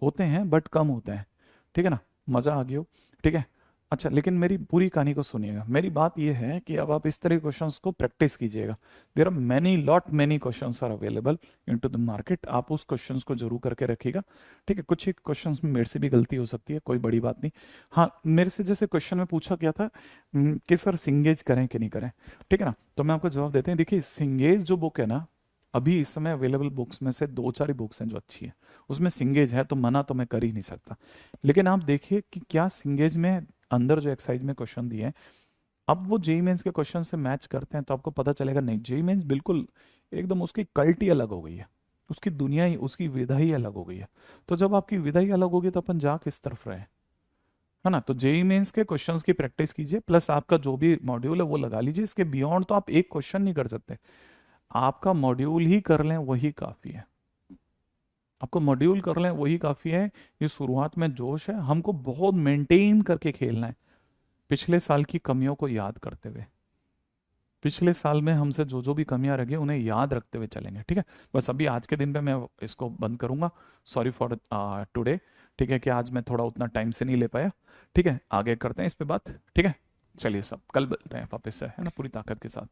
होते हैं बट कम होते हैं। ठीक है ना। मजा आ गया हो। ठीक है। अच्छा लेकिन मेरी पूरी कहानी को सुनिएगा। मेरी बात यह है कि अब आप इस तरह के क्वेश्चंस को प्रैक्टिस कीजिएगा। There are many lot many questions are available into the market, आप उस क्वेश्चंस को जरूर करके रखिएगा। ठीक है। कुछ एक क्वेश्चंस में मेरे से भी गलती हो सकती है, कोई बड़ी बात नहीं। हाँ मेरे से जैसे क्वेश्चन में पूछा गया था कि सर सिंगेज करें कि नहीं करें। ठीक है ना। तो मैं आपको जवाब देते हैं। देखिए सिंगेज जो बुक है ना, अभी इस समय अवेलेबल बुक्स में से दो चार ही बुक्स हैं जो अच्छी है, उसमें सिंगेज है तो मना तो मैं कर ही नहीं सकता। लेकिन आप देखिए कि क्या सिंगेज में अंदर जो एक्सरसाइज में क्वेश्चन दिए हैं, अब वो जेई मेंस के क्वेश्चन से मैच करते हैं तो आपको पता चलेगा नहीं, जेई मेंस बिल्कुल एकदम उसकी कल्ट ही अलग हो गई है, उसकी दुनिया ही, उसकी विधा ही अलग हो गई है। तो जब आपकी विधा ही अलग होगी तो अपन जा किस तरफ रहे, है ना। तो जेई मेंस के क्वेश्चंस की प्रैक्टिस कीजिए, प्लस आपका जो भी मॉड्यूल है वो लगा लीजिए। इसके बियॉन्ड तो आप एक क्वेश्चन नहीं कर सकते, आपका मॉड्यूल ही कर लें वही काफी है। आपको मॉड्यूल कर लें वही काफी है। ये शुरुआत में जोश है, हमको बहुत मेंटेन करके खेलना है, पिछले साल की कमियों को याद करते हुए, पिछले साल में हमसे जो जो भी कमियां रह गई उन्हें याद रखते हुए चलेंगे। ठीक है। बस अभी आज के दिन पे मैं इसको बंद करूंगा। Sorry for today. ठीक है कि आज मैं थोड़ा उतना टाइम से नहीं ले पाया। ठीक है। आगे करते हैं इस पे बात। ठीक है। चलिए सब कल मिलते हैं वापस से, है ना, पूरी ताकत के साथ।